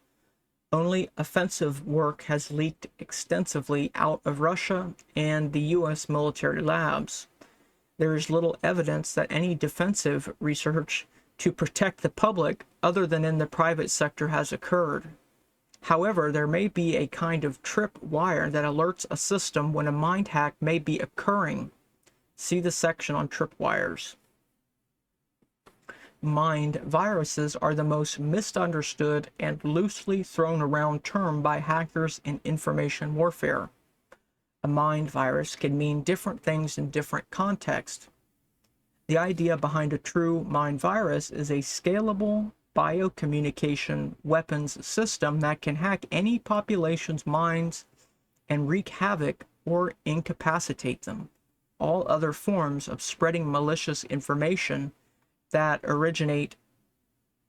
Only offensive work has leaked extensively out of Russia and the US military labs. There is little evidence that any defensive research to protect the public other than in the private sector has occurred. However, there may be a kind of trip wire that alerts a system when a mind hack may be occurring. See the section on tripwires. Mind viruses are the most misunderstood and loosely thrown around term by hackers in information warfare. A mind virus can mean different things in different contexts. The idea behind a true mind virus is a scalable biocommunication weapons system that can hack any population's minds and wreak havoc or incapacitate them. All other forms of spreading malicious information that originate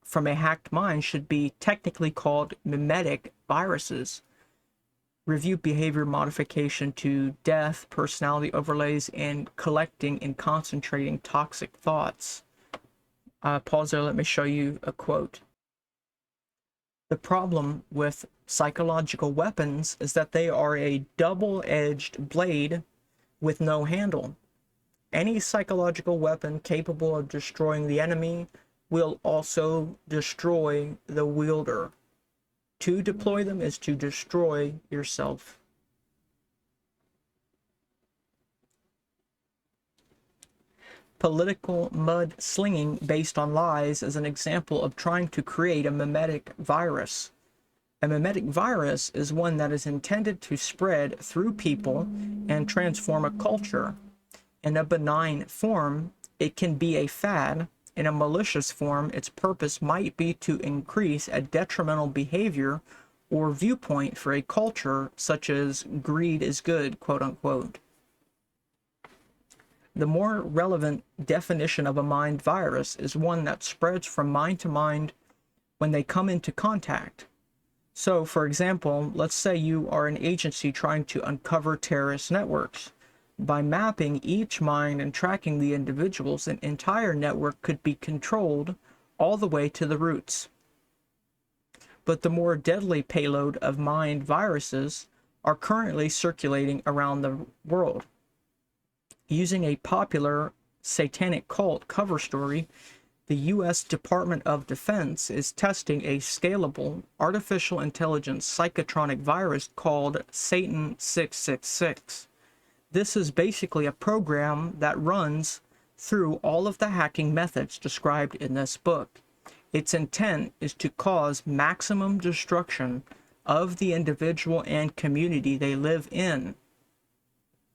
from a hacked mind should be technically called mimetic viruses. Review behavior modification to death, personality overlays, and collecting and concentrating toxic thoughts. Pause there, let me show you a quote. The problem with psychological weapons is that they are a double-edged blade with no handle. Any psychological weapon capable of destroying the enemy will also destroy the wielder. To deploy them is to destroy yourself. Political mud-slinging based on lies is an example of trying to create a mimetic virus. A mimetic virus is one that is intended to spread through people and transform a culture. In a benign form, it can be a fad. In a malicious form, its purpose might be to increase a detrimental behavior or viewpoint for a culture, such as greed is good, quote unquote. The more relevant definition of a mind virus is one that spreads from mind to mind when they come into contact. So, for example, let's say you are an agency trying to uncover terrorist networks. By mapping each mind and tracking the individuals, an entire network could be controlled all the way to the roots. But the more deadly payload of mind viruses are currently circulating around the world. Using a popular satanic cult cover story, the U.S. Department of Defense is testing a scalable artificial intelligence psychotronic virus called Satan 666. This is basically a program that runs through all of the hacking methods described in this book. Its intent is to cause maximum destruction of the individual and community they live in.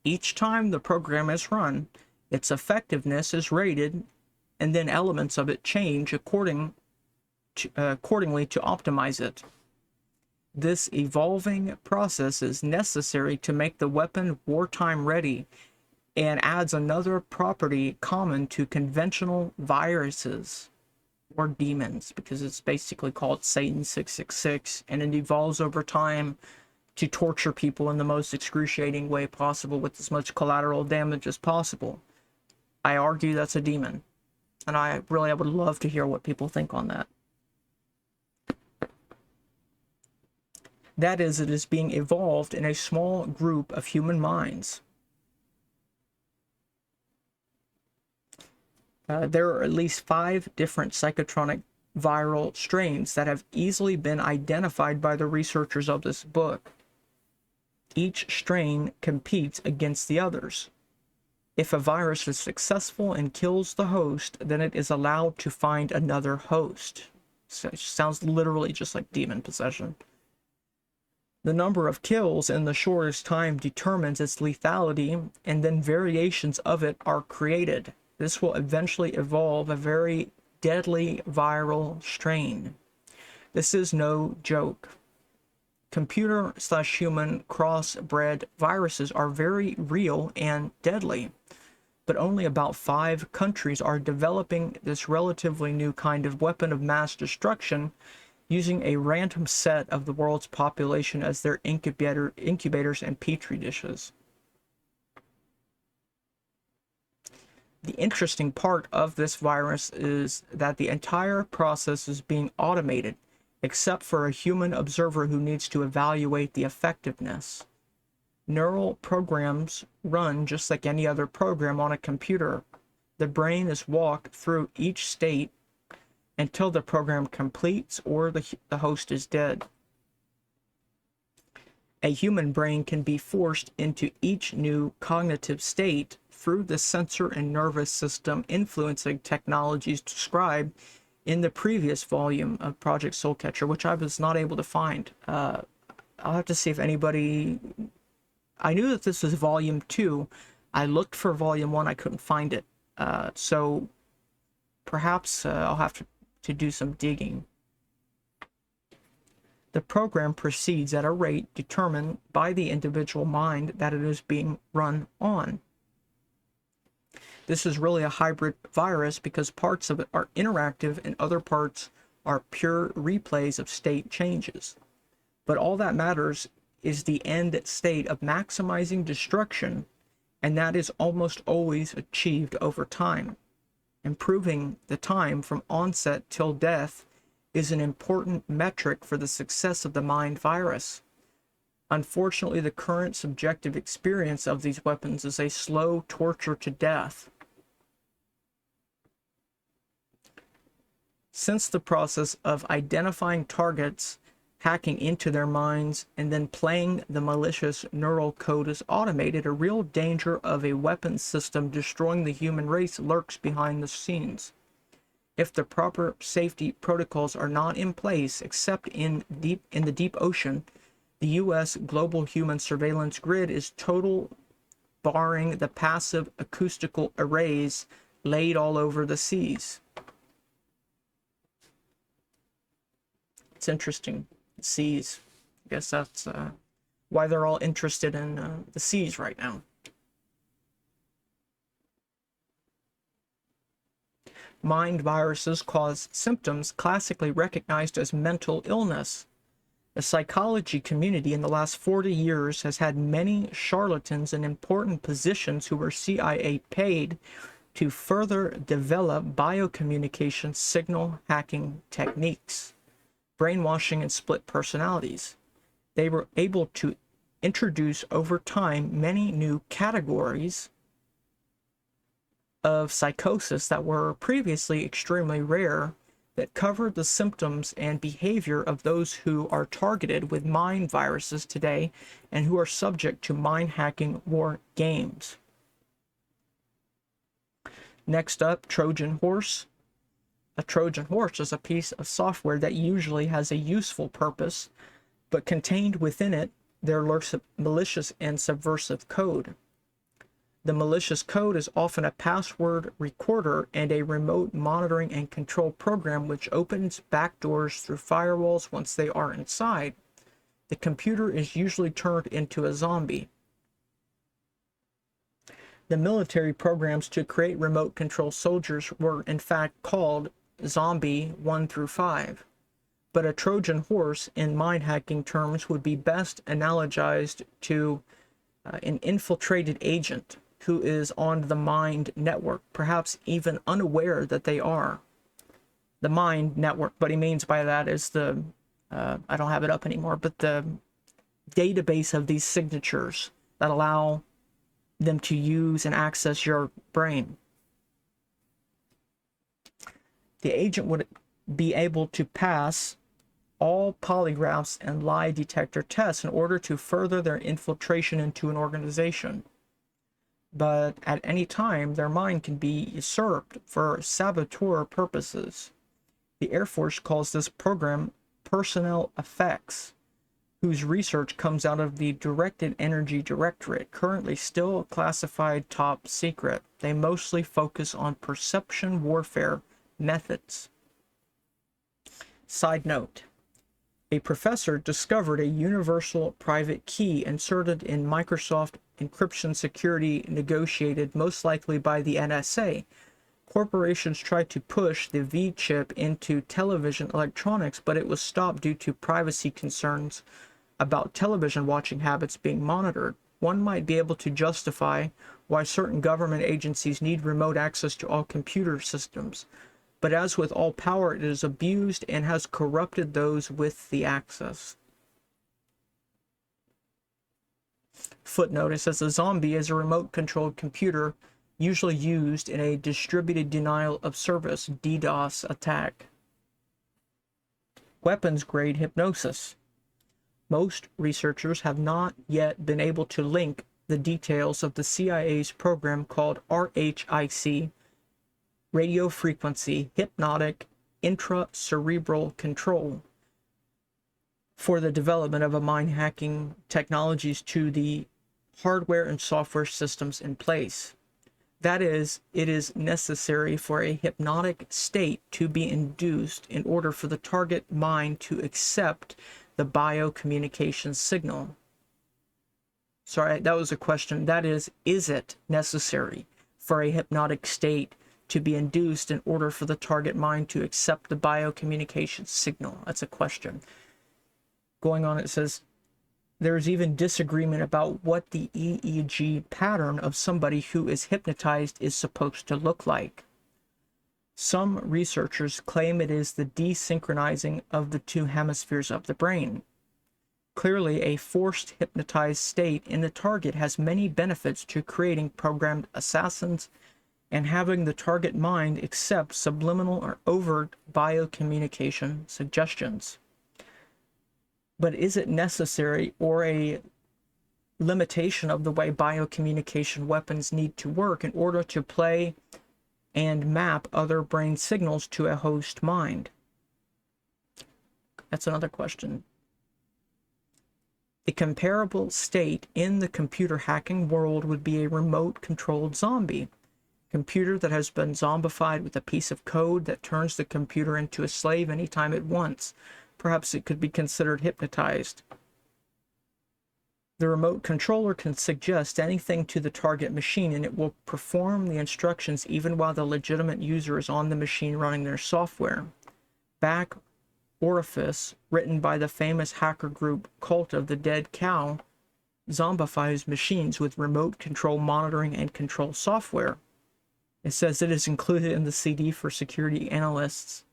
Each time the program is run, its effectiveness is rated, and then elements of it change accordingly to optimize it. This evolving process is necessary to make the weapon wartime ready and adds another property common to conventional viruses or demons, because it's basically called Satan 666, and it evolves over time to torture people in the most excruciating way possible with as much collateral damage as possible. I argue that's a demon, and I would love to hear what people think on that. That is, it is being evolved in a small group of human minds. There are at least 5 different psychotronic viral strains that have easily been identified by the researchers of this book. Each strain competes against the others. If a virus is successful and kills the host, then it is allowed to find another host. So it sounds literally just like demon possession. The number of kills in the shortest time determines its lethality, and then variations of it are created. This will eventually evolve a very deadly viral strain. This is no joke. Computer/human crossbred viruses are very real and deadly, but only about 5 countries are developing this relatively new kind of weapon of mass destruction using a random set of the world's population as their incubators and petri dishes. The interesting part of this virus is that the entire process is being automated, except for a human observer who needs to evaluate the effectiveness. Neural programs run just like any other program on a computer. The brain is walked through each state until the program completes or the host is dead. A human brain can be forced into each new cognitive state through the sensor and nervous system influencing technologies described in the previous volume of Project Soulcatcher, which I was not able to find. I'll have to see if anybody... I knew that this was volume 2. I looked for volume 1, I couldn't find it. So perhaps I'll have to do some digging. The program proceeds at a rate determined by the individual mind that it is being run on. This is really a hybrid virus because parts of it are interactive and other parts are pure replays of state changes. But all that matters is the end state of maximizing destruction, and that is almost always achieved over time. Improving the time from onset till death is an important metric for the success of the mind virus. Unfortunately, the current subjective experience of these weapons is a slow torture to death. Since the process of identifying targets, hacking into their minds, and then playing the malicious neural code is automated, a real danger of a weapons system destroying the human race lurks behind the scenes. If the proper safety protocols are not in place, except in the deep ocean, the U.S. global human surveillance grid is total, barring the passive acoustical arrays laid all over the seas. It's interesting. Seas. I guess that's why they're all interested in the seas right now. Mind viruses cause symptoms classically recognized as mental illness. The psychology community in the last 40 years has had many charlatans in important positions who were CIA paid to further develop biocommunication signal hacking techniques, brainwashing, and split personalities. They were able to introduce over time many new categories of psychosis that were previously extremely rare, that covered the symptoms and behavior of those who are targeted with mind viruses today and who are subject to mind hacking war games. Next up, Trojan Horse. A Trojan horse is a piece of software that usually has a useful purpose, but contained within it there lurks malicious and subversive code. The malicious code is often a password recorder and a remote monitoring and control program which opens backdoors through firewalls once they are inside. the computer is usually turned into a zombie. The military programs to create remote control soldiers were in fact called Zombie 1 through 5, but a Trojan horse in mind hacking terms would be best analogized to an infiltrated agent who is on the mind network, perhaps even unaware that they are. The mind network, what he means by that is the, I don't have it up anymore, but the database of these signatures that allow them to use and access your brain. The agent would be able to pass all polygraphs and lie detector tests in order to further their infiltration into an organization. But at any time, their mind can be usurped for saboteur purposes. The Air Force calls this program personnel effects, whose research comes out of the Directed Energy Directorate, currently still classified top secret. They mostly focus on perception warfare methods. Side note, a professor discovered a universal private key inserted in Microsoft encryption security negotiated most likely by the NSA. Corporations tried to push the V chip into television electronics, but it was stopped due to privacy concerns about television watching habits being monitored. One might be able to justify why certain government agencies need remote access to all computer systems, but as with all power, it is abused and has corrupted those with the access. Footnote, it says a zombie is a remote-controlled computer usually used in a distributed denial of service (DDoS) attack. Weapons-grade hypnosis. Most researchers have not yet been able to link the details of the CIA's program called RHIC, radio frequency hypnotic intracerebral control, for the development of a mind hacking technologies to the hardware and software systems in place. That is, it is necessary for a hypnotic state to be induced in order for the target mind to accept the biocommunication signal. Sorry, that was a question. That is it necessary for a hypnotic state to be induced in order for the target mind to accept the biocommunication signal? That's a question. Going on, it says, there is even disagreement about what the EEG pattern of somebody who is hypnotized is supposed to look like. Some researchers claim it is the desynchronizing of the two hemispheres of the brain. Clearly, a forced hypnotized state in the target has many benefits to creating programmed assassins and having the target mind accept subliminal or overt biocommunication suggestions. But is it necessary or a limitation of the way biocommunication weapons need to work in order to play and map other brain signals to a host mind? That's another question. A comparable state in the computer hacking world would be a remote-controlled zombie. A computer that has been zombified with a piece of code that turns the computer into a slave anytime it wants. Perhaps it could be considered hypnotized. The remote controller can suggest anything to the target machine and it will perform the instructions even while the legitimate user is on the machine running their software. Back Orifice, written by the famous hacker group Cult of the Dead Cow, zombifies machines with remote control monitoring and control software. It says it is included in the CD for security analysts.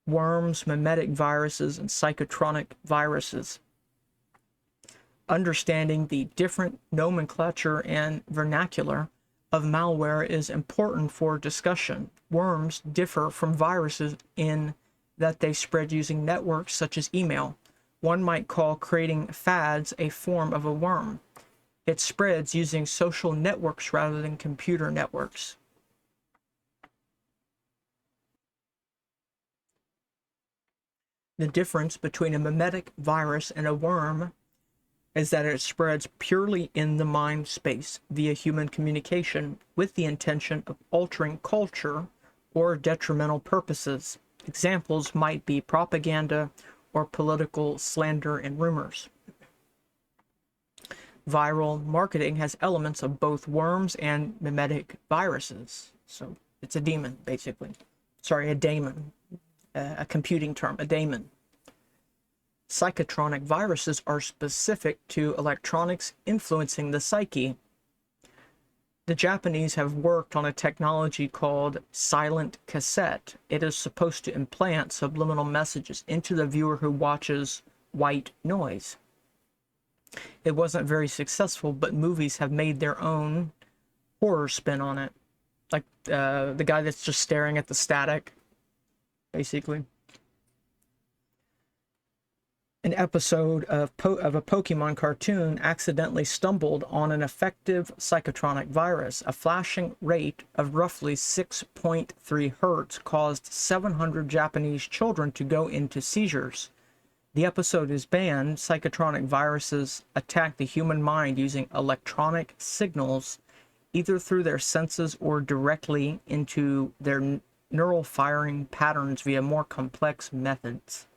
Worms, mimetic viruses, and psychotronic viruses. Understanding the different nomenclature and vernacular of malware is important for discussion. Worms differ from viruses in that they spread using networks such as email. One might call creating fads a form of a worm. It spreads using social networks rather than computer networks. The difference between a mimetic virus and a worm is that it spreads purely in the mind space via human communication with the intention of altering culture or detrimental purposes. Examples might be propaganda or political slander and rumors. Viral marketing has elements of both worms and mimetic viruses. So it's a demon, basically. Sorry, a daemon. A computing term, a daemon. Psychotronic viruses are specific to electronics influencing the psyche. The Japanese have worked on a technology called silent cassette. It is supposed to implant subliminal messages into the viewer who watches white noise. It wasn't very successful, but movies have made their own horror spin on it. Like the guy that's just staring at the static, basically. An episode of a Pokemon cartoon accidentally stumbled on an effective psychotronic virus. A flashing rate of roughly 6.3 hertz caused 700 Japanese children to go into seizures. The episode is banned. Psychotronic viruses attack the human mind using electronic signals, either through their senses or directly into their neural firing patterns via more complex methods.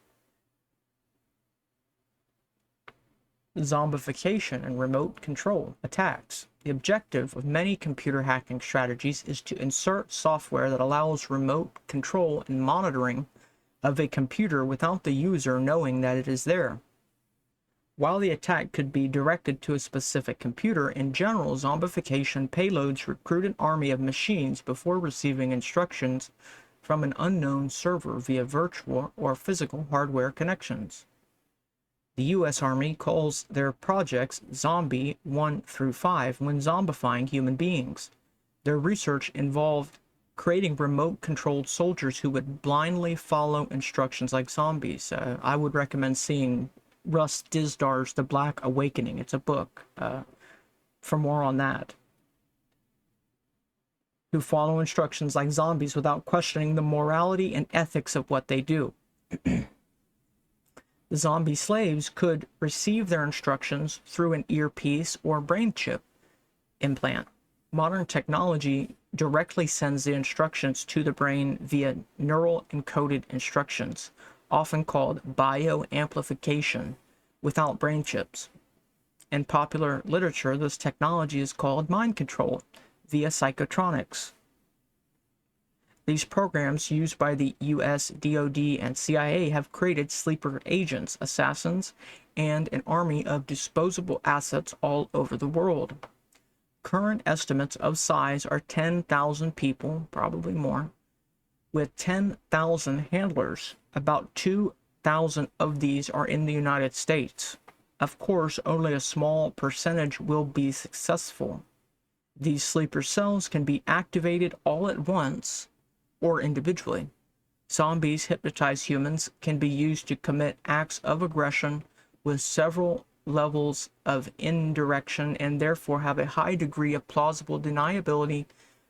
Zombification and remote control attacks. The objective of many computer hacking strategies is to insert software that allows remote control and monitoring of a computer without the user knowing that it is there. While the attack could be directed to a specific computer, in general, zombification payloads recruit an army of machines before receiving instructions from an unknown server via virtual or physical hardware connections. The U.S. Army calls their projects Zombie 1 through 5 when zombifying human beings. Their research involved creating remote-controlled soldiers who would blindly follow instructions like zombies. I would recommend seeing Russ Disdar's The Black Awakening. It's a book for more on that. Who follow instructions like zombies without questioning the morality and ethics of what they do. The zombie slaves could receive their instructions through an earpiece or brain chip implant. Modern technology directly sends the instructions to the brain via neural encoded instructions, often called bioamplification, without brain chips. In popular literature, this technology is called mind control via psychotronics. These programs used by the US DoD and CIA have created sleeper agents, assassins, and an army of disposable assets all over the world. Current estimates of size are 10,000 people, probably more, with 10,000 handlers. About 2,000 of these are in the United States. Of course, only a small percentage will be successful. These sleeper cells can be activated all at once or individually. Zombies hypnotize humans can be used to commit acts of aggression with several levels of indirection and therefore have a high degree of plausible deniability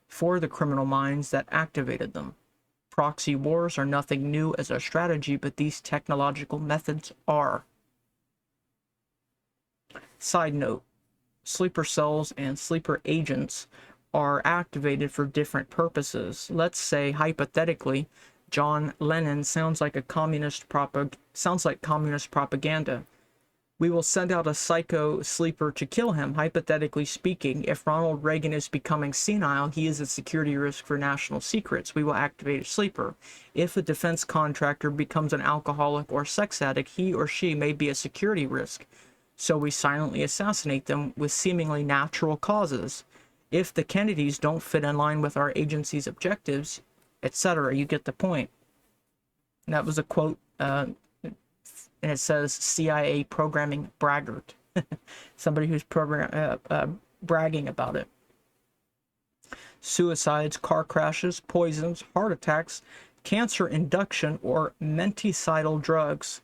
for the criminal minds that activated them. Proxy wars are nothing new as a strategy, but these technological methods are. Side note, sleeper cells and sleeper agents are activated for different purposes. Let's say, hypothetically, John Lennon sounds like communist propaganda. We will send out a psycho sleeper to kill him. Hypothetically speaking, if Ronald Reagan is becoming senile, he is a security risk for national secrets. We will activate a sleeper. If a defense contractor becomes an alcoholic or sex addict, he or she may be a security risk. So we silently assassinate them with seemingly natural causes. If the Kennedys don't fit in line with our agency's objectives, etc., you get the point. And that was a quote, and it says CIA programming braggart. Somebody who's bragging about it. Suicides, car crashes, poisons, heart attacks, cancer induction, or menticidal drugs.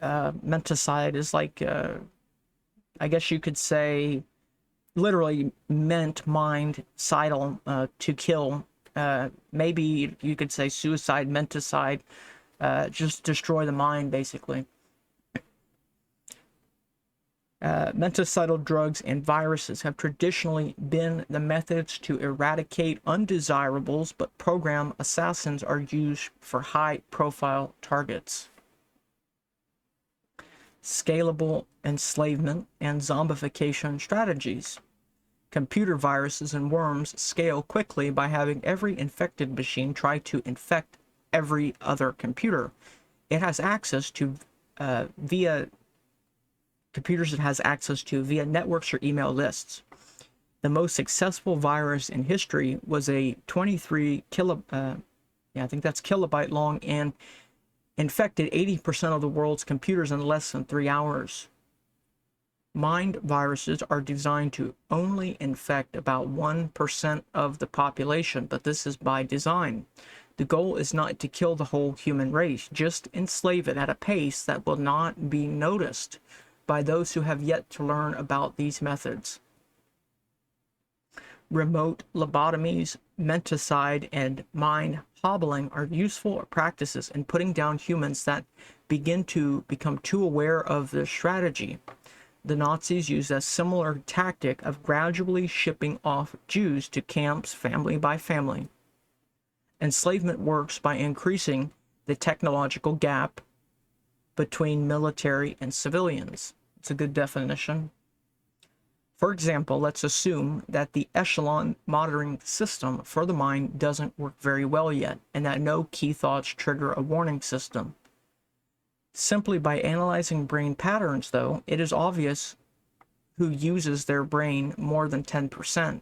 Menticide is like, I guess you could say, literally ment, mind, sidal, to kill. Maybe you could say suicide, menticide, just destroy the mind, basically. Menticidal drugs and viruses have traditionally been the methods to eradicate undesirables, but program assassins are used for high-profile targets. scalable enslavement and zombification strategies. Computer viruses and worms scale quickly by having every infected machine try to infect every other computer. It has access to via computers it has access to via networks or email lists. The most successful virus in history was a 23 kilobyte long and infected 80% of the world's computers in less than 3 hours. Mind viruses are designed to only infect about 1% of the population, but this is by design. The goal is not to kill the whole human race, just enslave it at a pace that will not be noticed by those who have yet to learn about these methods. Remote lobotomies, menticide, and mind hobbling are useful practices in putting down humans that begin to become too aware of this strategy. The Nazis used a similar tactic of gradually shipping off Jews to camps family by family. Enslavement works by increasing the technological gap between military and civilians. It's a good definition. For example, let's assume that the echelon monitoring system for the mind doesn't work very well yet, and that no key thoughts trigger a warning system. Simply by analyzing brain patterns, though, it is obvious who uses their brain more than 10%.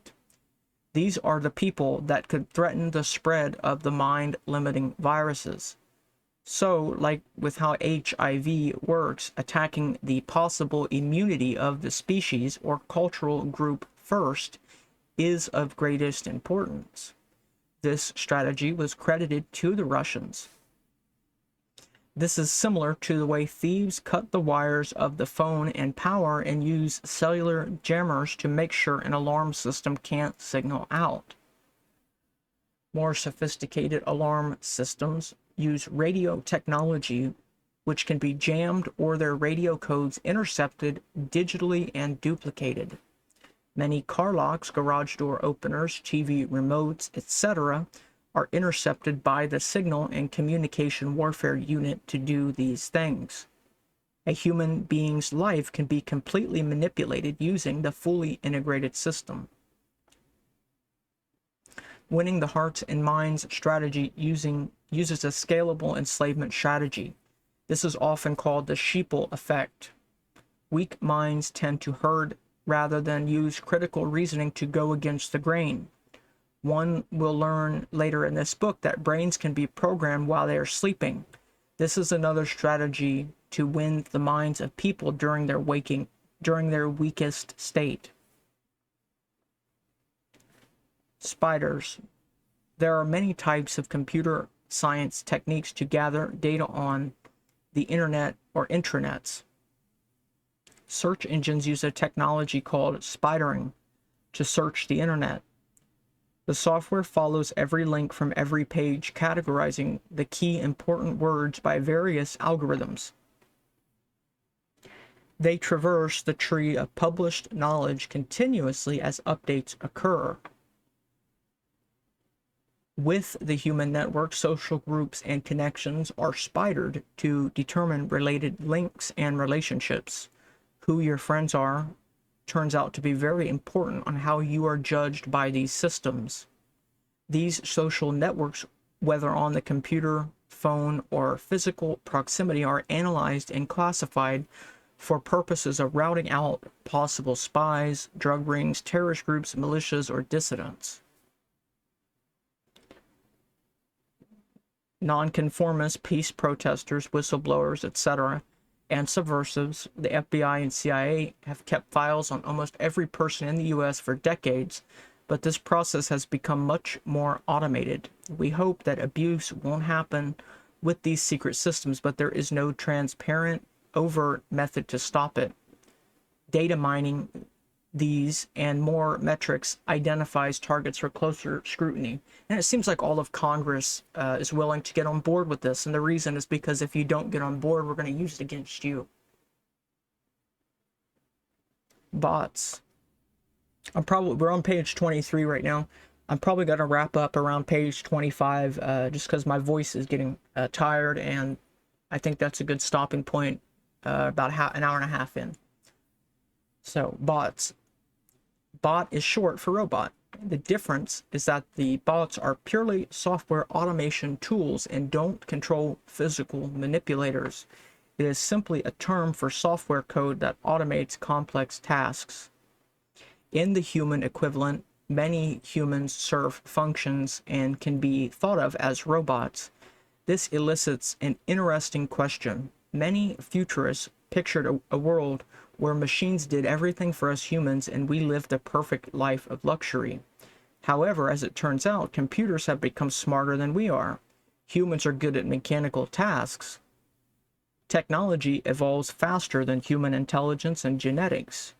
These are the people that could threaten the spread of the mind-limiting viruses. So, like with how HIV works, attacking the possible immunity of the species or cultural group first is of greatest importance. This strategy was credited to the Russians. This is similar to the way thieves cut the wires of the phone and power and use cellular jammers to make sure an alarm system can't signal out. More sophisticated alarm systems use radio technology, which can be jammed or their radio codes intercepted digitally and duplicated. Many car locks, garage door openers, TV remotes, etc. are intercepted by the signal and communication warfare unit to do these things. A human being's life can be completely manipulated using the fully integrated system. Winning the hearts and minds strategy uses a scalable enslavement strategy. This is often called the sheeple effect. Weak minds tend to herd rather than use critical reasoning to go against the grain. One will learn later in this book that brains can be programmed while they are sleeping. This is another strategy to win the minds of people during their weakest state. Spiders. There are many types of computer science techniques to gather data on the internet or intranets. Search engines use a technology called spidering to search the internet. The software follows every link from every page, categorizing the key important words by various algorithms. They traverse the tree of published knowledge continuously as updates occur. With the human network, social groups and connections are spidered to determine related links and relationships. Who your friends are turns out to be very important on how you are judged by these systems. These social networks, whether on the computer, phone, or physical proximity, are analyzed and classified for purposes of routing out possible spies, drug rings, terrorist groups, militias, or dissidents. Nonconformists, peace protesters, whistleblowers, etc., and subversives, the FBI and CIA have kept files on almost every person in the U.S. for decades, but this process has become much more automated. We hope that abuse won't happen with these secret systems, but there is no transparent, overt method to stop it. Data mining these and more metrics identifies targets for closer scrutiny. And it seems like all of Congress is willing to get on board with this. And the reason is because if you don't get on board, we're going to use it against you. Bots. We're on page 23 right now. I'm probably going to wrap up around page 25 just because my voice is getting tired, and I think that's a good stopping point about an hour and a half in. So bots. Bot is short for robot. The difference is that the bots are purely software automation tools and don't control physical manipulators. It is simply a term for software code that automates complex tasks. In the human equivalent, many humans serve functions and can be thought of as robots. This elicits an interesting question. Many futurists pictured a world where machines did everything for us humans and we lived a perfect life of luxury. However, as it turns out, computers have become smarter than we are. Humans are good at mechanical tasks. Technology evolves faster than human intelligence and genetics.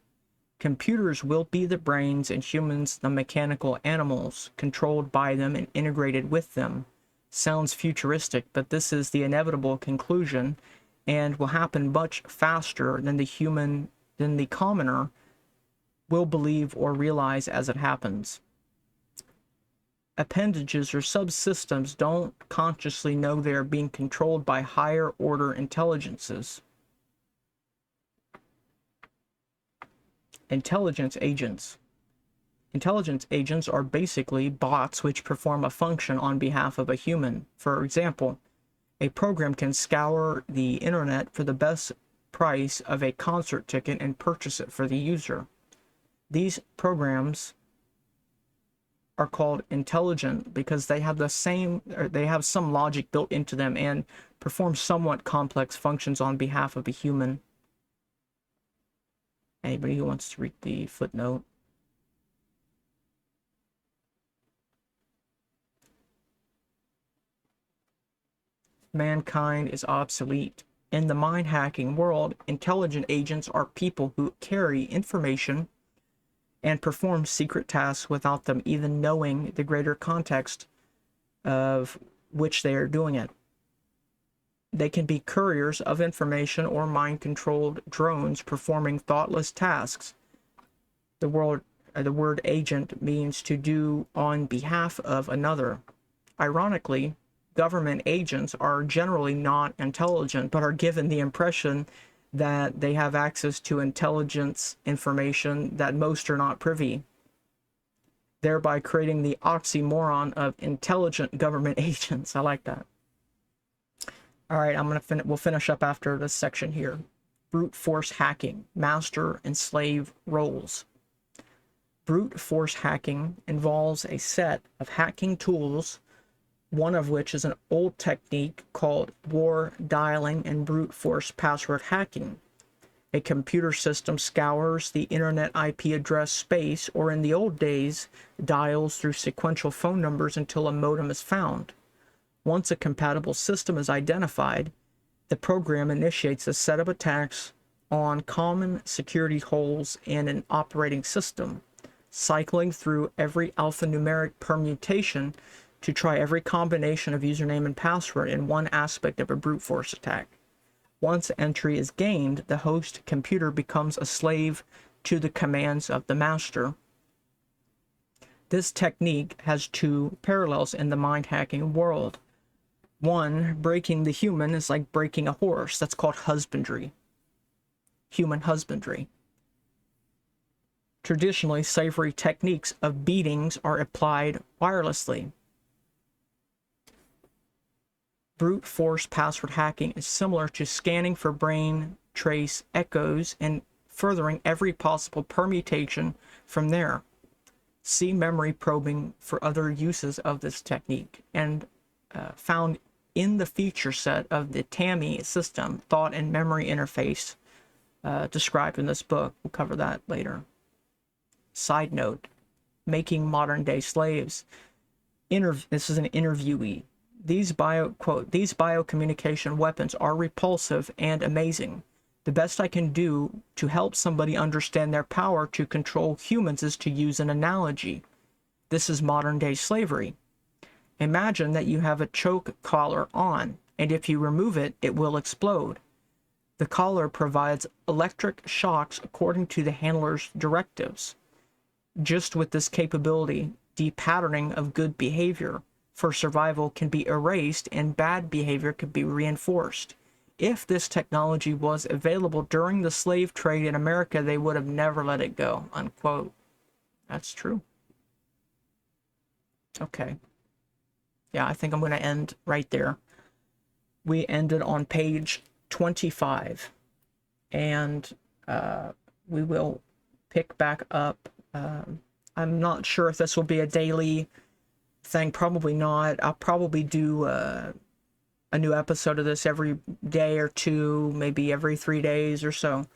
Computers will be the brains and humans the mechanical animals, controlled by them and integrated with them. Sounds futuristic, but this is the inevitable conclusion and will happen much faster than the commoner will believe or realize as it happens. Appendages or subsystems don't consciously know they are being controlled by higher order intelligences. Intelligence agents. Intelligence agents are basically bots which perform a function on behalf of a human. For example, a program can scour the internet for the best price of a concert ticket and purchase it for the user. These programs are called intelligent because they have some logic built into them and perform somewhat complex functions on behalf of a human. Anybody who wants to read the footnote? Mankind is obsolete. In the mind-hacking world, intelligent agents are people who carry information and perform secret tasks without them even knowing the greater context of which they are doing it. They can be couriers of information or mind-controlled drones performing thoughtless tasks. The word agent means to do on behalf of another. Ironically, government agents are generally not intelligent, but are given the impression that they have access to intelligence information that most are not privy, thereby creating the oxymoron of intelligent government agents. I like that. All right, we'll finish up after this section here. Brute force hacking, master and slave roles. Brute force hacking involves a set of hacking tools, one of which is an old technique called war dialing and brute force password hacking. A computer system scours the internet IP address space, or in the old days, dials through sequential phone numbers until a modem is found. Once a compatible system is identified, the program initiates a set of attacks on common security holes in an operating system, cycling through every alphanumeric permutation to try every combination of username and password in one aspect of a brute force attack. Once entry is gained, the host computer becomes a slave to the commands of the master. This technique has two parallels in the mind-hacking world. One, breaking the human is like breaking a horse. That's called husbandry. Human husbandry. Traditionally, slavery techniques of beatings are applied wirelessly. Brute force password hacking is similar to scanning for brain trace echoes and furthering every possible permutation from there. See memory probing for other uses of this technique, and found in the feature set of the TAMI system, thought and memory interface, described in this book. We'll cover that later. Side note, making modern day slaves. This is an interviewee. These biocommunication weapons are repulsive and amazing. The best I can do to help somebody understand their power to control humans is to use an analogy. This is modern day slavery. Imagine that you have a choke collar on, and if you remove it, it will explode. The collar provides electric shocks according to the handler's directives. Just with this capability, depatterning of good behavior for survival can be erased and bad behavior can be reinforced. if this technology was available during the slave trade in America, they would have never let it go, unquote. That's true. Okay. Yeah, I think I'm going to end right there. We ended on page 25, and we will pick back up. I'm not sure if this will be a daily thing. Probably not. I'll probably do a new episode of this every day or two, maybe every 3 days or so.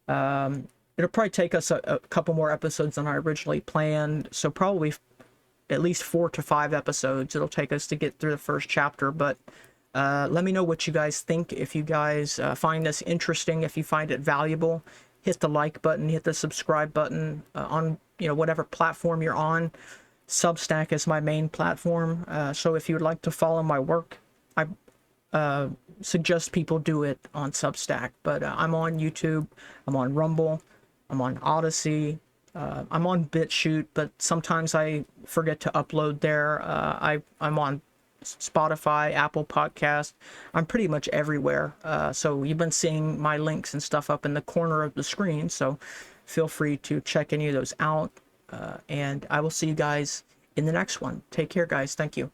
It'll probably take us a couple more episodes than I originally planned, so probably at least 4 to 5 episodes it'll take us to get through the first chapter. But let me know what you guys think. If you guys find this interesting, if you find it valuable, hit the like button, hit the subscribe button on whatever platform you're on. Substack is my main platform, so if you would like to follow my work, I suggest people do it on Substack. But I'm on YouTube, I'm on Rumble, I'm on Odyssey, I'm on BitChute, but sometimes I forget to upload there. I'm on Spotify, Apple Podcast. I'm pretty much everywhere. So you've been seeing my links and stuff up in the corner of the screen, so feel free to check any of those out. And I will see you guys in the next one. Take care, guys. Thank you.